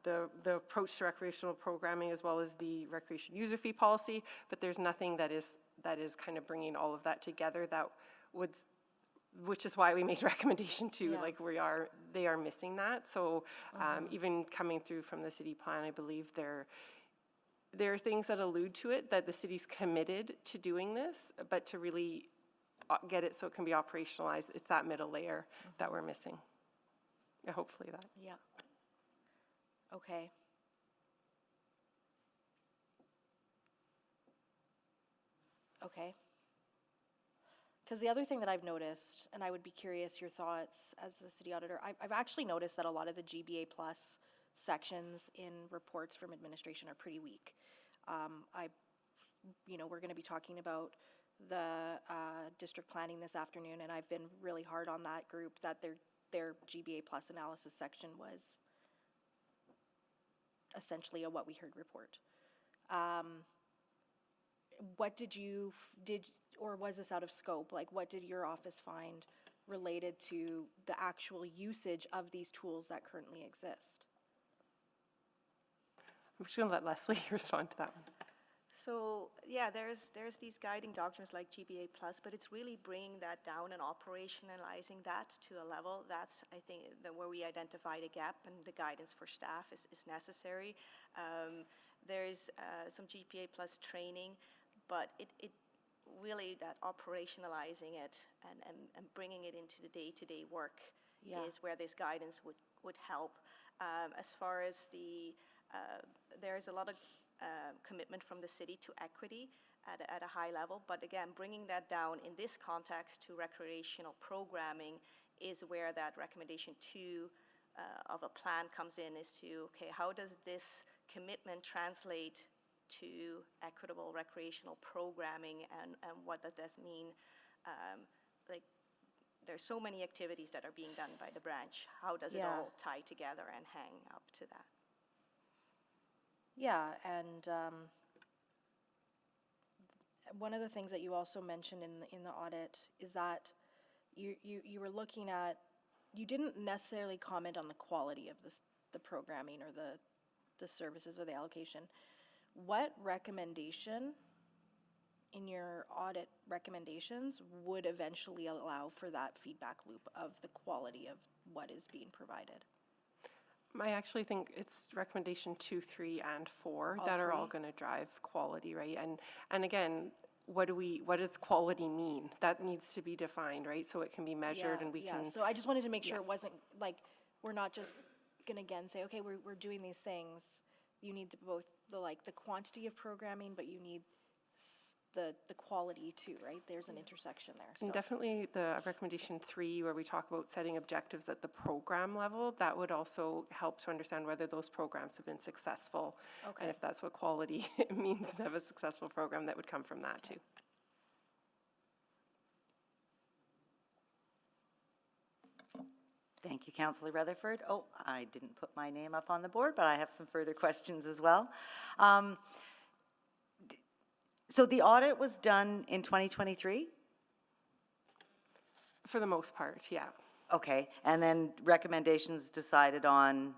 the approach to recreational programming, as well as the recreation user fee policy. But there's nothing that is kind of bringing all of that together which is why we made recommendation 2. Yeah. Like they are missing that. So even coming through from the city plan, I believe there are things that allude to it, that the city's committed to doing this, but to really get it so it can be operationalized, it's that middle layer that we're missing. Yeah, hopefully that. Yeah. Okay. Okay. Because the other thing that I've noticed, and I would be curious your thoughts as a city auditor, I've actually noticed that a lot of the GBA plus sections in reports from administration are pretty weak. We're going to be talking about the district planning this afternoon, and I've been really hard on that group that their GBA plus analysis section was essentially a what we heard report. What did or was this out of scope? Like, what did your office find related to the actual usage of these tools that currently exist? I'm just going to let Leslie respond to that one. So yeah, there's these guiding documents like GBA plus, but it's really bringing that down and operationalizing that to a level that's, I think, where we identified a gap and the guidance for staff is necessary. There's some GPA plus training, but it really that operationalizing it and bringing it into the day-to-day work is where this guidance would help. As far as there's a lot of commitment from the city to equity at a high level, but again, bringing that down in this context to recreational programming is where that recommendation 2 of a plan comes in, is to, okay, how does this commitment translate to equitable recreational programming, and what does this mean? There's so many activities that are being done by the branch. How does it all tie together and hang up to that? Yeah, and one of the things that you also mentioned in the audit is that you were looking at, you didn't necessarily comment on the quality of the programming or the services or the allocation. What recommendation in your audit recommendations would eventually allow for that feedback loop of the quality of what is being provided? I actually think it's recommendation 2, 3, and 4 that are all going to drive quality, right? And again, what does quality mean? That needs to be defined, right? So it can be measured and we can. So I just wanted to make sure it wasn't like, we're not just gonna again say, okay, we're doing these things. You need both the quantity of programming, but you need the quality too, right? There's an intersection there. So. And definitely the recommendation 3, where we talk about setting objectives at the program level, that would also help to understand whether those programs have been successful. Okay. And if that's what quality means to have a successful program, that would come from that too. Thank you, Councillor Rutherford. Oh, I didn't put my name up on the board, but I have some further questions as well. So the audit was done in 2023? For the most part, yeah. Okay, and then recommendations decided on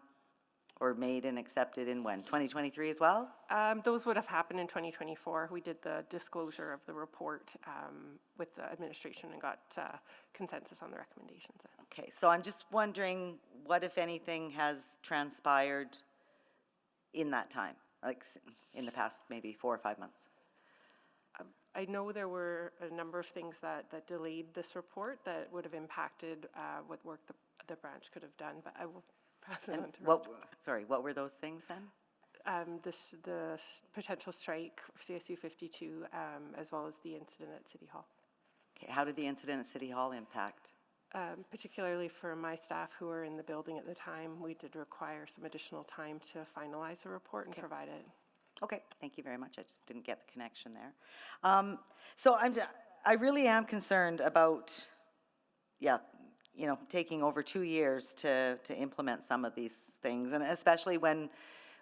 or made and accepted in when? 2023 as well? Those would have happened in 2024. We did the disclosure of the report with the administration and got consensus on the recommendations. Okay, so I'm just wondering what, if anything, has transpired in that time, like in the past maybe 4 or 5 months? I know there were a number of things that delayed this report that would have impacted what work the branch could have done, but I will pass it on to Roger. What were those things then? The potential strike, CSU 52, as well as the incident at City Hall. Okay, how did the incident at City Hall impact? Particularly for my staff who were in the building at the time, we did require some additional time to finalize the report and provide it. Okay, thank you very much. I just didn't get the connection there. So I really am concerned about, taking over 2 years to implement some of these things, and especially when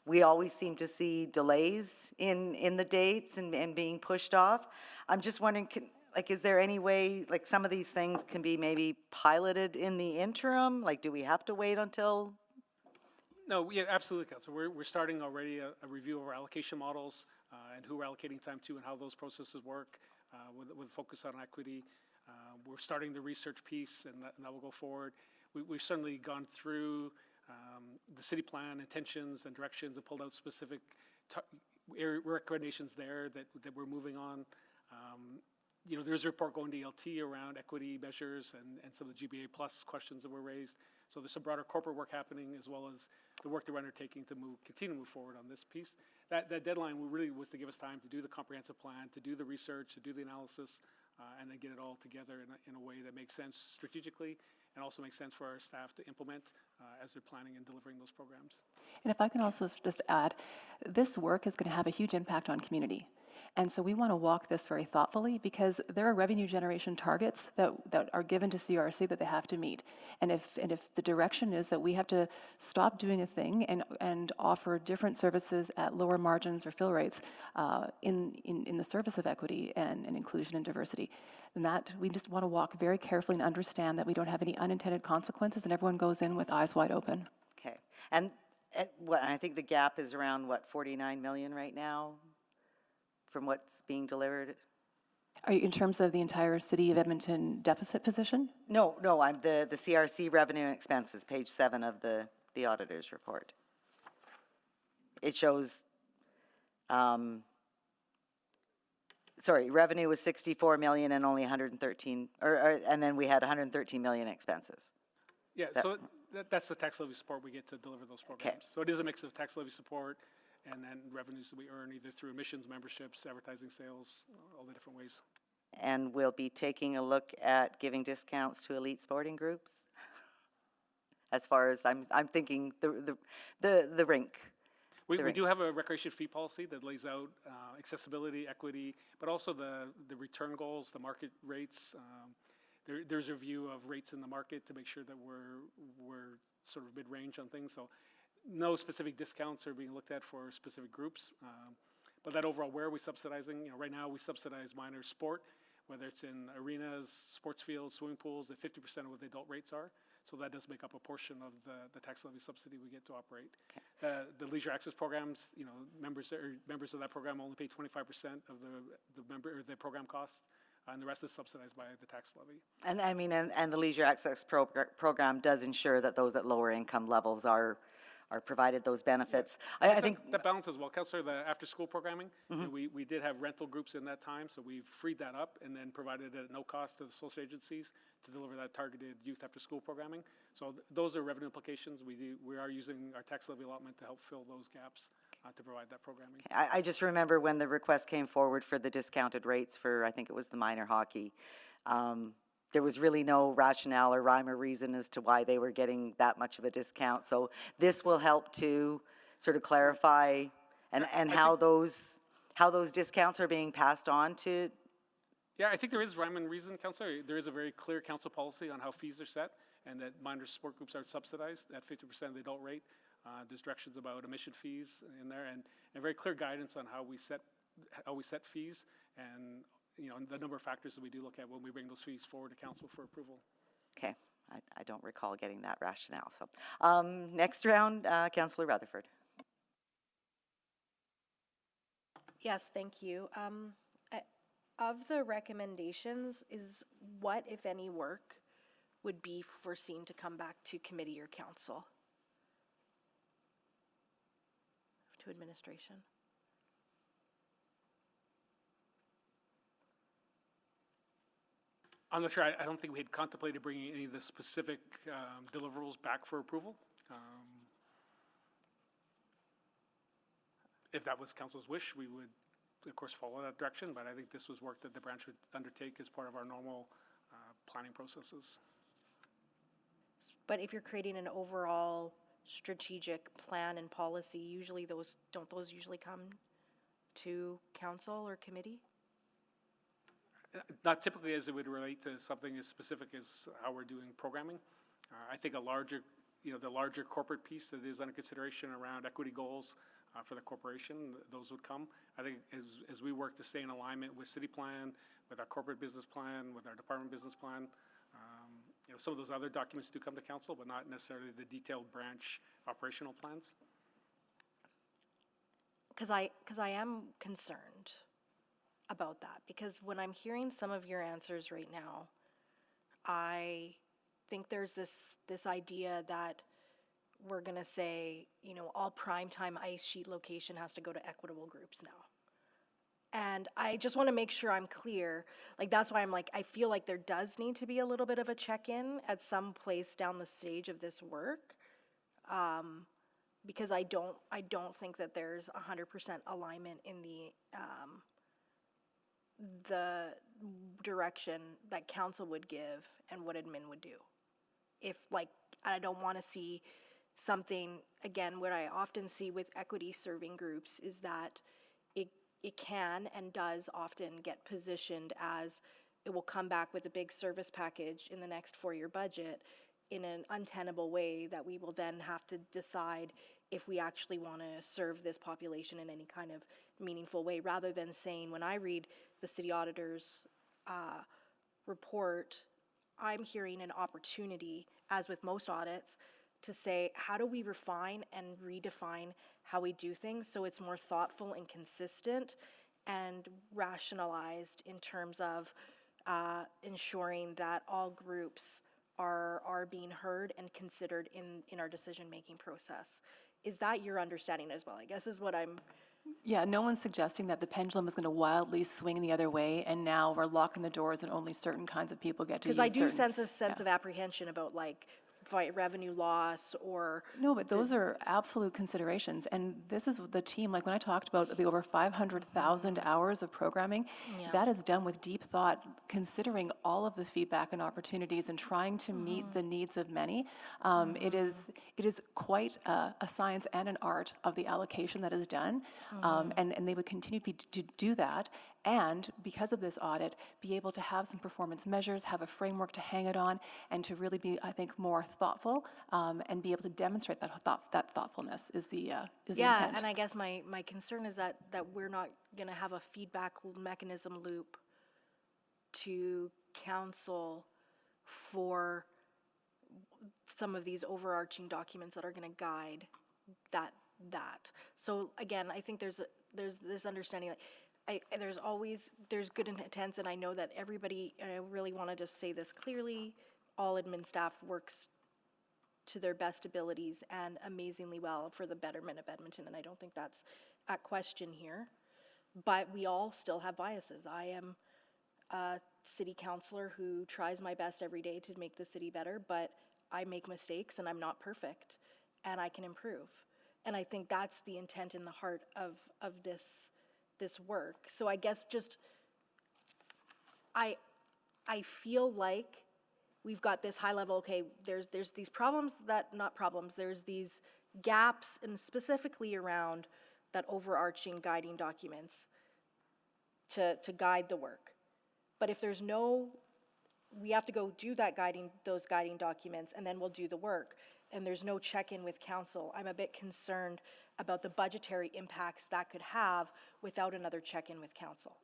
we always seem to see delays in the dates and being pushed off. I'm just wondering, is there any way, some of these things can be maybe piloted in the interim? Do we have to wait until? No, yeah, absolutely, Councilor. We're starting already a review of our allocation models and who we're allocating time to and how those processes work with focus on equity. We're starting the research piece, and that will go forward. We've certainly gone through the city plan intentions and directions and pulled out specific recommendations there that we're moving on. There's a report going to ELT around equity measures and some of the GBA plus questions that were raised. So there's some broader corporate work happening, as well as the work that we're undertaking to continue to move forward on this piece. That deadline really was to give us time to do the comprehensive plan, to do the research, to do the analysis, and then get it all together in a way that makes sense strategically and also makes sense for our staff to implement as they're planning and delivering those programs. And if I can also just add, this work is going to have a huge impact on community. And so we want to walk this very thoughtfully, because there are revenue generation targets that are given to CRC that they have to meet. And if the direction is that we have to stop doing a thing and offer different services at lower margins or fill rates in the service of equity and inclusion and diversity, then that we just want to walk very carefully and understand that we don't have any unintended consequences and everyone goes in with eyes wide open. Okay, and I think the gap is around, 49 million right now? From what's being delivered? Are you in terms of the entire City of Edmonton deficit position? No, I'm the CRC revenue and expenses, page 7 of the auditor's report. It shows, revenue was 64 million and only 113, and then we had 113 million expenses. Yeah, so that's the tax levy support we get to deliver those programs. Okay. So it is a mix of tax levy support and then revenues that we earn either through emissions, memberships, advertising sales, all the different ways. And we'll be taking a look at giving discounts to elite sporting groups. As far as I'm thinking the rink. We do have a recreation fee policy that lays out accessibility, equity, but also the return goals, the market rates. There's a review of rates in the market to make sure that we're sort of mid-range on things. So no specific discounts are being looked at for specific groups, but that overall, where are we subsidizing? Right now we subsidize minor sport, whether it's in arenas, sports fields, swimming pools, at 50% of what the adult rates are. So that does make up a portion of the tax levy subsidy we get to operate. The leisure access programs, members of that program only pay 25% of the program cost. And the rest is subsidized by the tax levy. And I mean, and the leisure access program does ensure that those at lower income levels are provided those benefits. Yeah. I think that balance as well, Councillor, the after-school programming, we did have rental groups in that time, so we've freed that up and then provided it at no cost to the social agencies to deliver that targeted youth after-school programming. So those are revenue implications. We are using our tax levy allotment to help fill those gaps to provide that programming. I just remember when the request came forward for the discounted rates for, I think it was the minor hockey, there was really no rationale or rhyme or reason as to why they were getting that much of a discount. So this will help to sort of clarify and how those discounts are being passed on to. Yeah, I think there is rhyme and reason, Councillor. There is a very clear council policy on how fees are set, and that minor support groups are subsidized at 50% of the adult rate. There's directions about emission fees in there, and very clear guidance on how we set fees, and the number of factors that we do look at when we bring those fees forward to council for approval. Okay, I don't recall getting that rationale. So next round, Councillor Rutherford. Yes, thank you. Of the recommendations, is what, if any, work would be foreseen to come back to committee or council? To administration? I'm not sure. I don't think we had contemplated bringing any of the specific deliverables back for approval. If that was council's wish, we would, of course, follow that direction, but I think this was work that the branch would undertake as part of our normal planning processes. But if you're creating an overall strategic plan and policy, usually don't those usually come to council or committee? Not typically as it would relate to something as specific as how we're doing programming. I think the larger corporate piece that is under consideration around equity goals for the corporation, those would come. I think as we work to stay in alignment with city plan, with our corporate business plan, with our department business plan, some of those other documents do come to council, but not necessarily the detailed branch operational plans. Because I am concerned about that, because when I'm hearing some of your answers right now, I think there's this idea that we're going to say, all primetime ice sheet location has to go to equitable groups now. And I just want to make sure I'm clear. That's why I'm I feel like there does need to be a little bit of a check-in at some place down the stage of this work. Because I don't think that there's 100% alignment in the direction that council would give and what admin would do. If I don't want to see something, again, what I often see with equity serving groups is that it can and does often get positioned as it will come back with a big service package in the next 4-year budget in an untenable way that we will then have to decide if we actually want to serve this population in any kind of meaningful way, rather than saying, when I read the city auditor's report, I'm hearing an opportunity, as with most audits, to say, how do we refine and redefine how we do things so it's more thoughtful and consistent and rationalized in terms of ensuring that all groups are being heard and considered in our decision-making process. Is that your understanding as well, I guess, is what I'm... Yeah, no one's suggesting that the pendulum is going to wildly swing the other way, and now we're locking the doors and only certain kinds of people get to use Because I do sense a sense of apprehension about revenue loss or... No, but those are absolute considerations. And this is the team, when I talked about the over 500,000 hours of programming, that is done with deep thought, considering all of the feedback and opportunities and trying to meet the needs of many. It is quite a science and an art of the allocation that is done. And they would continue to do that. And because of this audit, be able to have some performance measures, have a framework to hang it on, and to really be, I think, more thoughtful and be able to demonstrate that thoughtfulness is the intent. Yeah, and I guess my concern is that we're not going to have a feedback mechanism loop to council for some of these overarching documents that are going to guide that. So again, I think there's this understanding that there's good intents, and I know that everybody, and I really want to just say this clearly, all admin staff works to their best abilities and amazingly well for the betterment of Edmonton, and I don't think that's at question here. But we all still have biases. I am a city councillor who tries my best every day to make the city better, but I make mistakes and I'm not perfect, and I can improve. And I think that's the intent in the heart of this work. So I guess just, I feel like we've got this high level, okay, there's these problems there's these gaps, and specifically around that overarching guiding documents to guide the work. But if there's no we have to go do those guiding documents, and then we'll do the work. And there's no check-in with council. I'm a bit concerned about the budgetary impacts that could have without another check-in with council.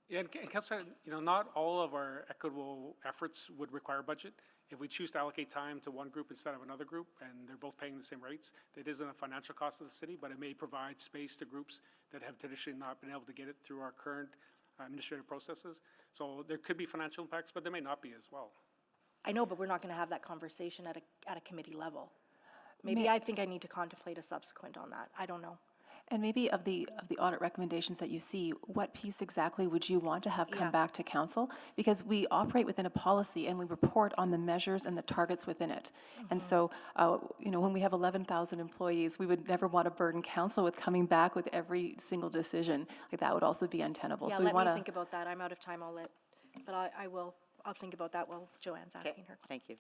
Yeah, and Councillor, not all of our equitable efforts would require budget. If we choose to allocate time to one group instead of another group, and they're both paying the same rates, that isn't a financial cost of the city, but it may provide space to groups that have traditionally not been able to get it through our current administrative processes. So there could be financial impacts, but there may not be as well. I know, but we're not going to have that conversation at a committee level. Maybe I think I need to contemplate a subsequent on that. I don't know. And maybe of the audit recommendations that you see, what piece exactly would you want to have come back to council? Because we operate within a policy and we report on the measures and the targets within it. And so, when we have 11,000 employees, we would never want to burden council with coming back with every single decision. Like, that would also be untenable. Yeah, so let me think about that. I'm out of time. But I'll think about that while Joanne's asking her. Thank you.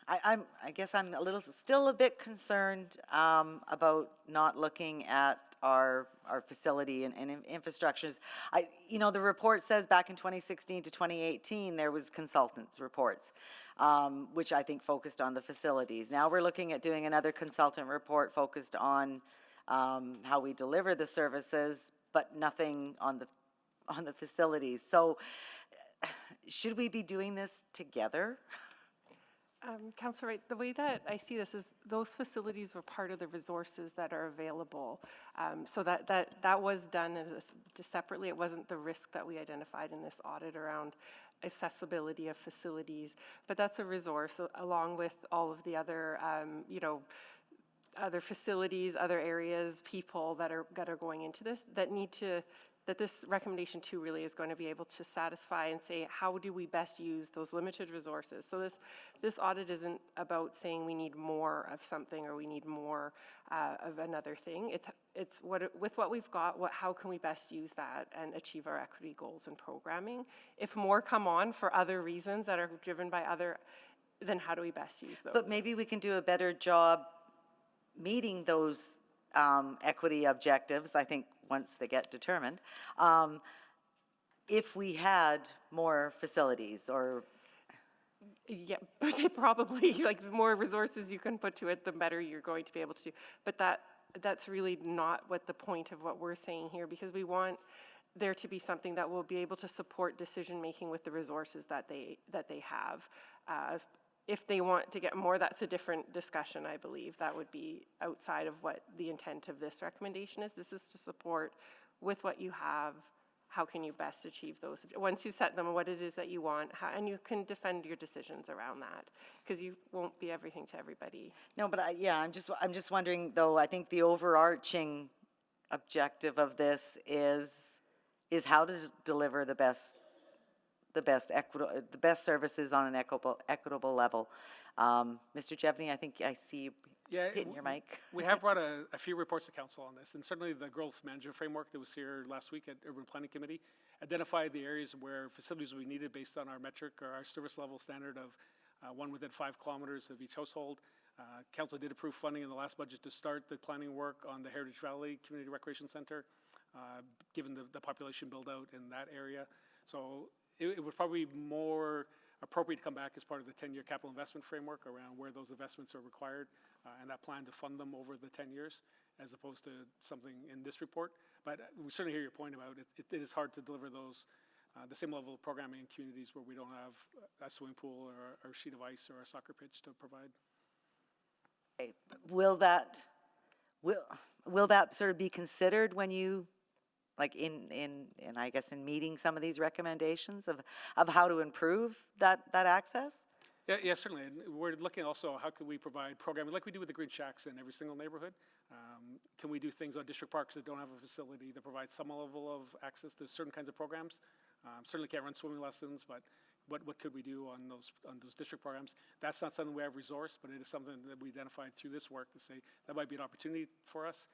I guess I'm still a bit concerned about not looking at our facility and infrastructures. The report says back in 2016 to 2018 there was consultants reports, which I think focused on the facilities. Now we're looking at doing another consultant report focused on how we deliver the services, but nothing on the facilities. So should we be doing this together? Councillor Wright, the way that I see this is those facilities were part of the resources that are available. So that was done separately. It wasn't the risk that we identified in this audit around accessibility of facilities, but that's a resource along with all of the other, other facilities, other areas, people that are going into this that this recommendation too really is going to be able to satisfy and say, how do we best use those limited resources? So this audit isn't about saying we need more of something or we need more of another thing. It's with what we've got, how can we best use that and achieve our equity goals and programming? If more come on for other reasons that are driven by then how do we best use those? But maybe we can do a better job meeting those equity objectives, I think, once they get determined, if we had more facilities or... Yeah, but probably, like, the more resources you can put to it, the better you're going to be able to do. But that's really not what the point of what we're saying here, because we want there to be something that will be able to support decision-making with the resources that they have. If they want to get more, that's a different discussion, I believe. That would be outside of what the intent of this recommendation is. This is to support with what you have, how can you best achieve those? Once you set them, what it is that you want, and you can defend your decisions around that, because you won't be everything to everybody. No, but I'm just wondering, though, I think the overarching objective of this is how to deliver the best services on an equitable level. Mr. Jevney, I think I see you hitting your mic. We have brought a few reports to council on this, and certainly the growth management framework that was here last week at Urban Planning Committee identified the areas where facilities will be needed based on our metric or our service level standard of one within 5 kilometers of each household. Council did approve funding in the last budget to start the planning work on the Heritage Valley Community Recreation Center, given the population build out in that area. So it would probably be more appropriate to come back as part of the 10-year capital investment framework around where those investments are required and that plan to fund them over the 10 years as opposed to something in this report. But we certainly hear your point about it is hard to deliver those, the same level of programming in communities where we don't have a swimming pool or a sheet of ice or a soccer pitch to provide. Okay. Will that sort of be considered when you, like in I guess in meeting some of these recommendations of how to improve that access? Yeah, certainly. And we're looking also how can we provide programming like we do with the Green Shacks in every single neighborhood. Can we do things on district parks that don't have a facility that provides some level of access to certain kinds of programs? Certainly can't run swimming lessons, but what could we do on those district programs? That's not something we have resourced, but it is something that we identified through this work to say that might be an opportunity for us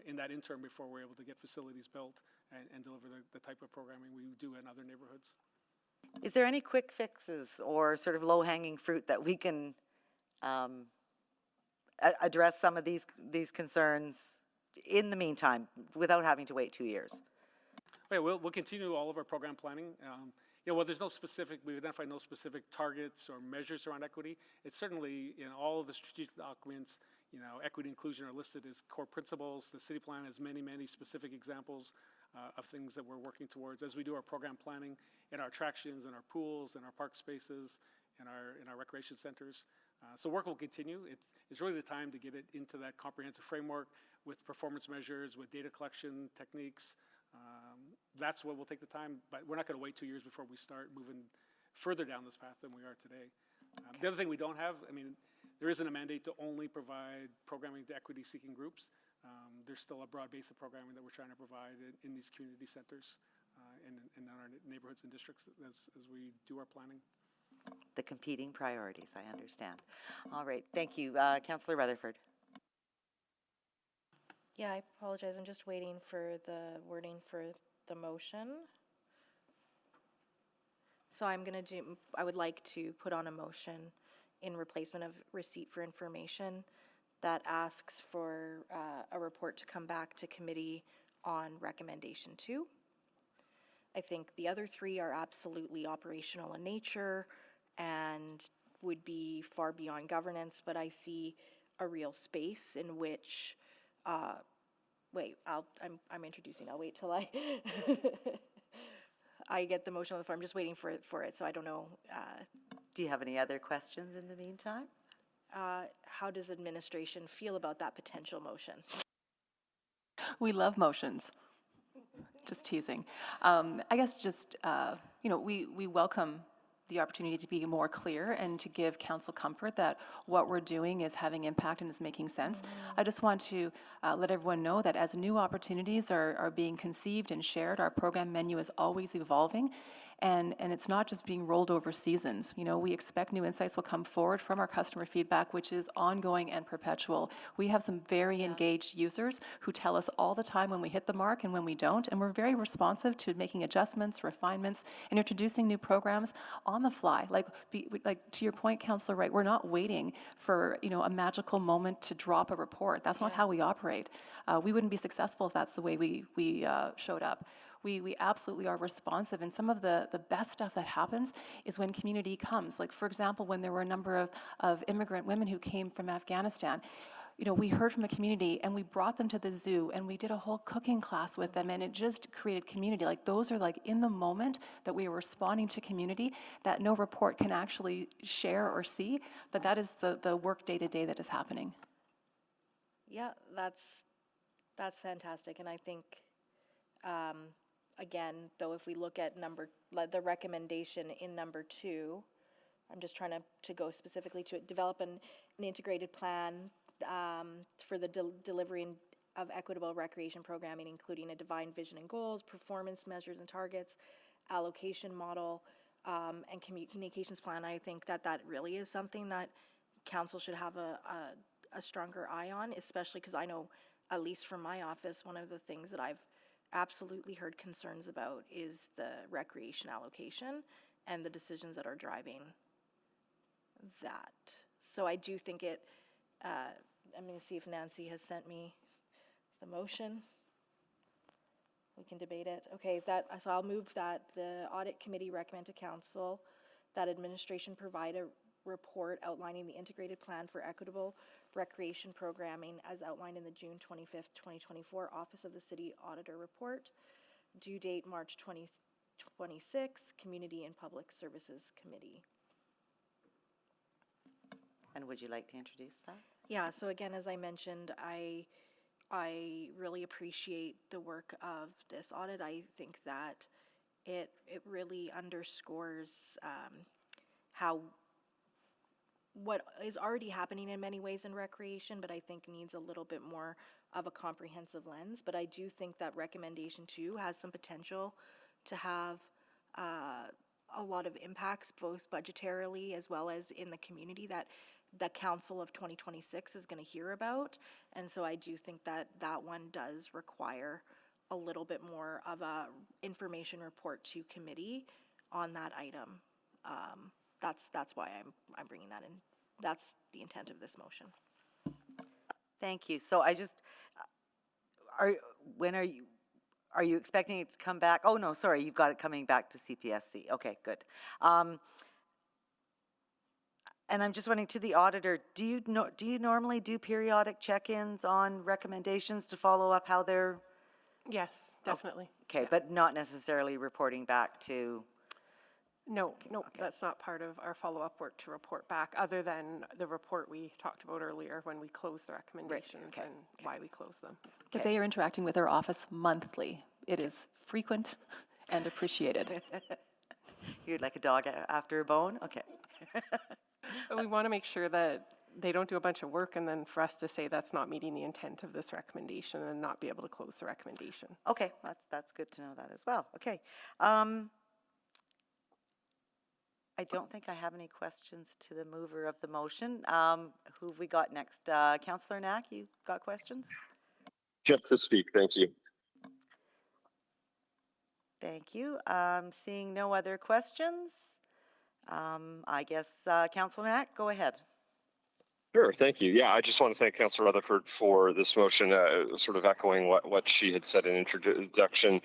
in that interim before we're able to get facilities built and deliver the type of programming we do in other neighborhoods. Is there any quick fixes or sort of low-hanging fruit that we can address some of these concerns in the meantime without having to wait 2 years? Okay, we'll continue all of our program planning. While there's no specific, we've identified no specific targets or measures around equity. It's certainly in all of the strategic documents, equity inclusion are listed as core principles. The city plan has many, many specific examples of things that we're working towards as we do our program planning in our attractions, in our pools, in our park spaces, in our recreation centers. So work will continue. It's really the time to get it into that comprehensive framework with performance measures, with data collection techniques. That's what will take the time, but we're not going to wait 2 years before we start moving further down this path than we are today. The other thing we don't have, there isn't a mandate to only provide programming to equity-seeking groups. There's still a broad base of programming that we're trying to provide in these community centers and in our neighborhoods and districts as we do our planning. The competing priorities, I understand. All right, thank you. Councillor Rutherford. Yeah, I apologize. I'm just waiting for the wording for the motion. So I would like to put on a motion in replacement of receipt for information that asks for a report to come back to committee on recommendation 2. I think the other 3 are absolutely operational in nature and would be far beyond governance, but I see a real space in which I'm introducing. I'll wait till I I get the motion on the floor. I'm just waiting for it, so I don't know. Do you have any other questions in the meantime? How does administration feel about that potential motion? We love motions. Just teasing. I guess just, we welcome the opportunity to be more clear and to give council comfort that what we're doing is having impact and is making sense. I just want to let everyone know that as new opportunities are being conceived and shared, our program menu is always evolving. And it's not just being rolled over seasons. We expect new insights will come forward from our customer feedback, which is ongoing and perpetual. We have some very engaged users who tell us all the time when we hit the mark and when we don't, and we're very responsive to making adjustments, refinements, and introducing new programs on the fly. Like to your point, Councillor Wright, we're not waiting for a magical moment to drop a report. That's not how we operate. We wouldn't be successful if that's the way we showed up. We absolutely are responsive, and some of the best stuff that happens is when community comes. Like, for example, when there were a number of immigrant women who came from Afghanistan, we heard from a community and we brought them to the zoo and we did a whole cooking class with them, and it just created community. Like, those are like in the moment that we are responding to community that no report can actually share or see, but that is the work day to day that is happening. Yeah, that's fantastic, and I think again, though, if we look at the recommendation in number 2, I'm just trying to go specifically to it, develop an integrated plan for the delivery of equitable recreation programming, including a defined vision and goals, performance measures and targets, allocation model, and communications plan. I think that really is something that council should have a stronger eye on, especially because I know, at least from my office, one of the things that I've absolutely heard concerns about is the recreation allocation and the decisions that are driving that. So I do think I'm going to see if Nancy has sent me the motion. We can debate it. Okay, so I'll move that the audit committee recommend to council that administration provide a report outlining the integrated plan for equitable recreation programming as outlined in the June 25th, 2024 Office of the City Auditor Report. Due date March 2026, Community and Public Services Committee. And would you like to introduce that? Yeah, so again, as I mentioned, I really appreciate the work of this audit. I think that it really underscores what is already happening in many ways in recreation, but I think needs a little bit more of a comprehensive lens. But I do think that recommendation 2 has some potential to have a lot of impacts, both budgetarily as well as in the community that the Council of 2026 is going to hear about. And so I do think that one does require a little bit more of a information report to committee on that item. That's why I'm bringing that in. That's the intent of this motion. Thank you. So when are you Are you expecting it to come back? Oh, no, sorry, you've got it coming back to CPSC. Okay, good. And I'm just wondering, to the auditor, do you normally do periodic check-ins on recommendations to follow up how they're? Yes, definitely. Okay, Yeah. but not necessarily reporting back to? No, that's not part of our follow-up work to report back, other than the report we talked about earlier when we closed the recommendations and why we closed them. But they are interacting with our office monthly. It is frequent and appreciated. You're like a dog after a bone? Okay. But we want to make sure that they don't do a bunch of work and then for us to say that's not meeting the intent of this recommendation and not be able to close the recommendation. Okay, that's good to know that as well. Okay. I don't think I have any questions to the mover of the motion. Who have we got next? Councillor Knack, you got questions? Just to speak, thank you. Thank you. Seeing no other questions, I guess Councillor Knack, go ahead. Sure, thank you. Yeah, I just want to thank Councillor Rutherford for this motion, sort of echoing what she had said in introduction.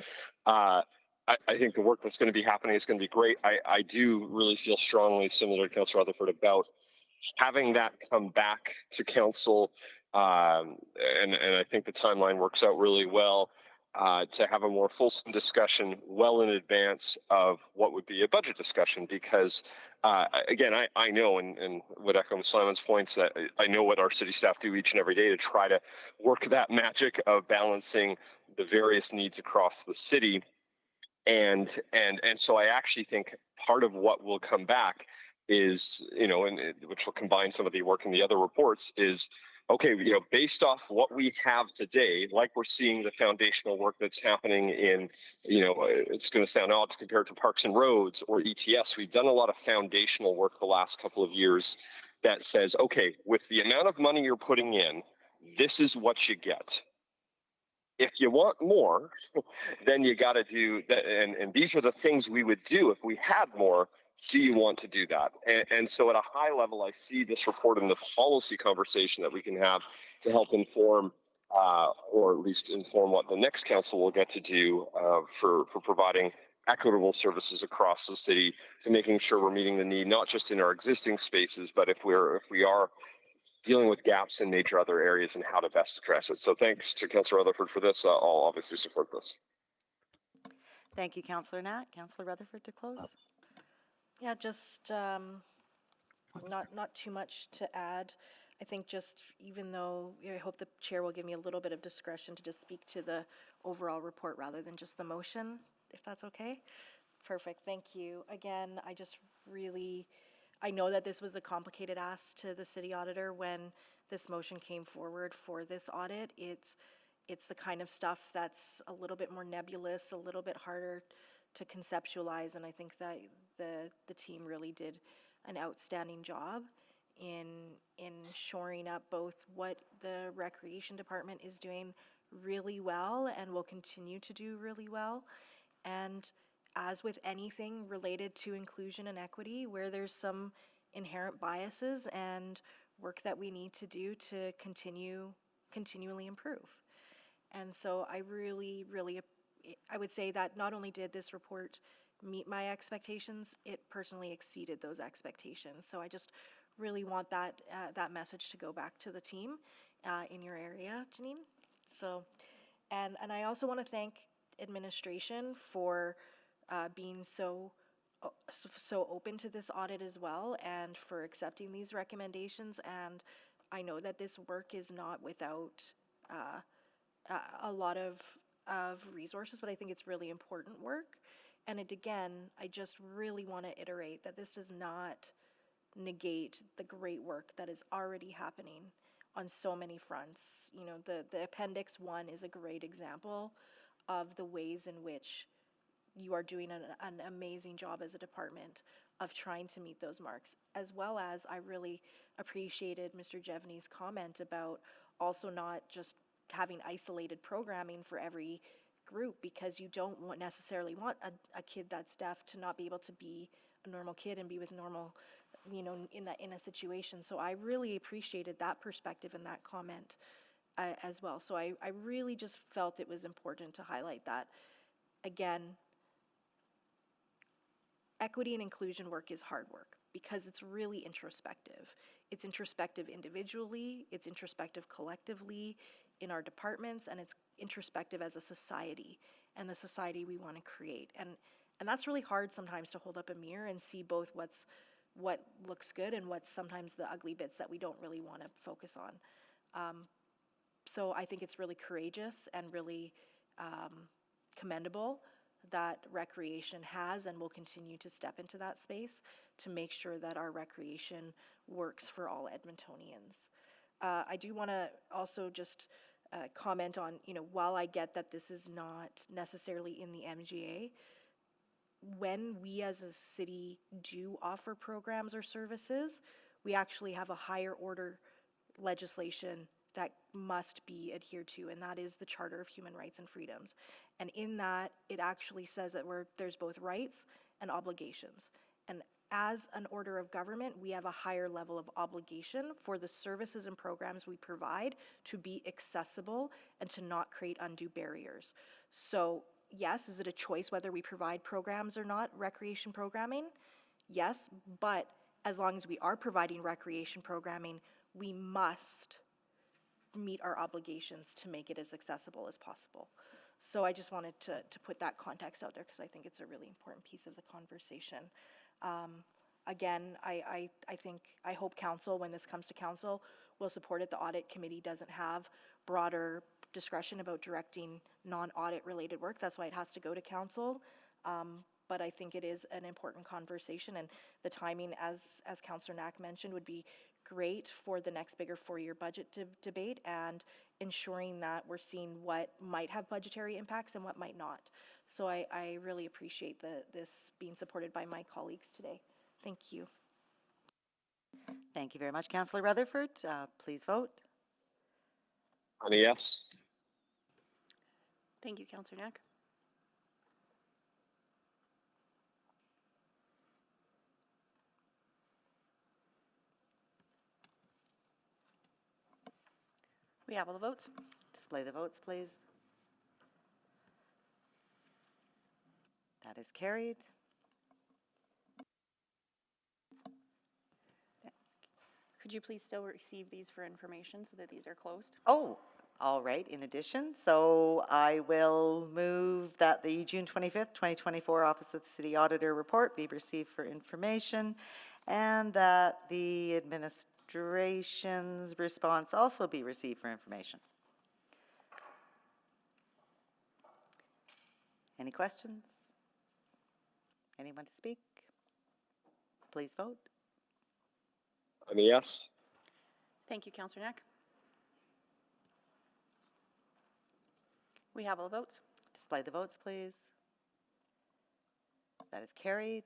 I think the work that's going to be happening is going to be great. I do really feel strongly, similar to Councillor Rutherford, about having that come back to council, and I think the timeline works out really well, to have a more fulsome discussion well in advance of what would be a budget discussion, because again, I know, and would echo Simon's points, that I know what our city staff do each and every day to try to work that magic of balancing the various needs across the city. And so I actually think part of what will come back is, which will combine some of the work in the other reports, is, okay, based off what we have today, like we're seeing the foundational work that's happening in, it's going to sound odd to compare it to Parks and Roads or ETS. We've done a lot of foundational work the last couple of years that says, okay, with the amount of money you're putting in, this is what you get. If you want more, then you got to do that. And these are the things we would do if we had more. Do you want to do that? And so at a high level, I see this report in the policy conversation that we can have to help inform, or at least inform what the next council will get to do for providing equitable services across the city, to making sure we're meeting the need, not just in our existing spaces, but if we are dealing with gaps in major other areas and how to best address it. So thanks to Councillor Rutherford for this. I'll obviously support this. Thank you, Councillor Knack. Councillor Rutherford to close. Yeah, just not too much to add. I think just, even though I hope the chair will give me a little bit of discretion to just speak to the overall report rather than just the motion, if that's okay. Perfect, thank you. Again, I know that this was a complicated ask to the city auditor when this motion came forward for this audit. It's the kind of stuff that's a little bit more nebulous, a little bit harder to conceptualize, and I think that the team really did an outstanding job in shoring up both what the recreation department is doing really well and will continue to do really well, and as with anything related to inclusion and equity, where there's some inherent biases and work that we need to do to continually improve. And so I I would say that not only did this report meet my expectations, it personally exceeded those expectations. So I just really want that message to go back to the team in your area, Janine. So, and I also want to thank administration for being so open to this audit as well, and for accepting these recommendations. And I know that this work is not without a lot of resources, but I think it's really important work. And again, I just really want to iterate that this does not negate the great work that is already happening on so many fronts. The Appendix 1 is a great example of the ways in which you are doing an amazing job as a department of trying to meet those marks, as well as I really appreciated Mr. Jevney's comment about also not just having isolated programming for every group, because you don't necessarily want a kid that's deaf to not be able to be a normal kid and be with normal, in a situation. So I really appreciated that perspective and that comment as well. So I really just felt it was important to highlight that. Again, equity and inclusion work is hard work because it's really introspective. It's introspective individually, it's introspective collectively in our departments, and it's introspective as a society and the society we want to create. And that's really hard sometimes to hold up a mirror and see both what looks good and what's sometimes the ugly bits that we don't really want to focus on. So I think it's really courageous and really commendable that recreation has and will continue to step into that space to make sure that our recreation works for all Edmontonians. I do want to also just comment on, while I get that this is not necessarily in the MGA, when we as a city do offer programs or services, we actually have a higher order legislation that must be adhered to, and that is the Charter of Human Rights and Freedoms. And in that, it actually says that there's both rights and obligations. And as an order of government, we have a higher level of obligation for the services and programs we provide to be accessible and to not create undue barriers. So yes, is it a choice whether we provide programs or not, recreation programming? Yes, but as long as we are providing recreation programming, we must meet our obligations to make it as accessible as possible. So I just wanted to put that context out there because I think it's a really important piece of the conversation. Again, I hope council, when this comes to council, will support it. The audit committee doesn't have broader discretion about directing non-audit related work. That's why it has to go to council. But I think it is an important conversation, and the timing, as Councillor Knack mentioned, would be great for the next bigger 4-year budget debate and ensuring that we're seeing what might have budgetary impacts and what might not. So I really appreciate this being supported by my colleagues today. Thank you. Thank you very much, Councillor Rutherford. Please vote. On a yes. Thank you, Councillor Knack. We have all the votes. Display the votes, please. That is carried. Could you please still receive these for information so that these are closed? Oh, all right, in addition, so I will move that the June 25th, 2024 Office of the City Auditor report be received for information, and that the administration's response also be received for information. Any questions? Anyone to speak? Please vote. On a yes. Thank you, Councillor Knack. We have all the votes. Display the votes, please. That is carried.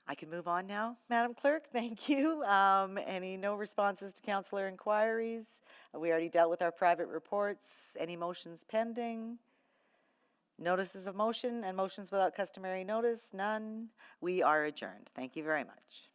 I can move on now, Madam Clerk. Thank you. No responses to councillor inquiries? We already dealt with our private reports. Any motions pending? Notices of motion and motions without customary notice? None. We are adjourned. Thank you very much.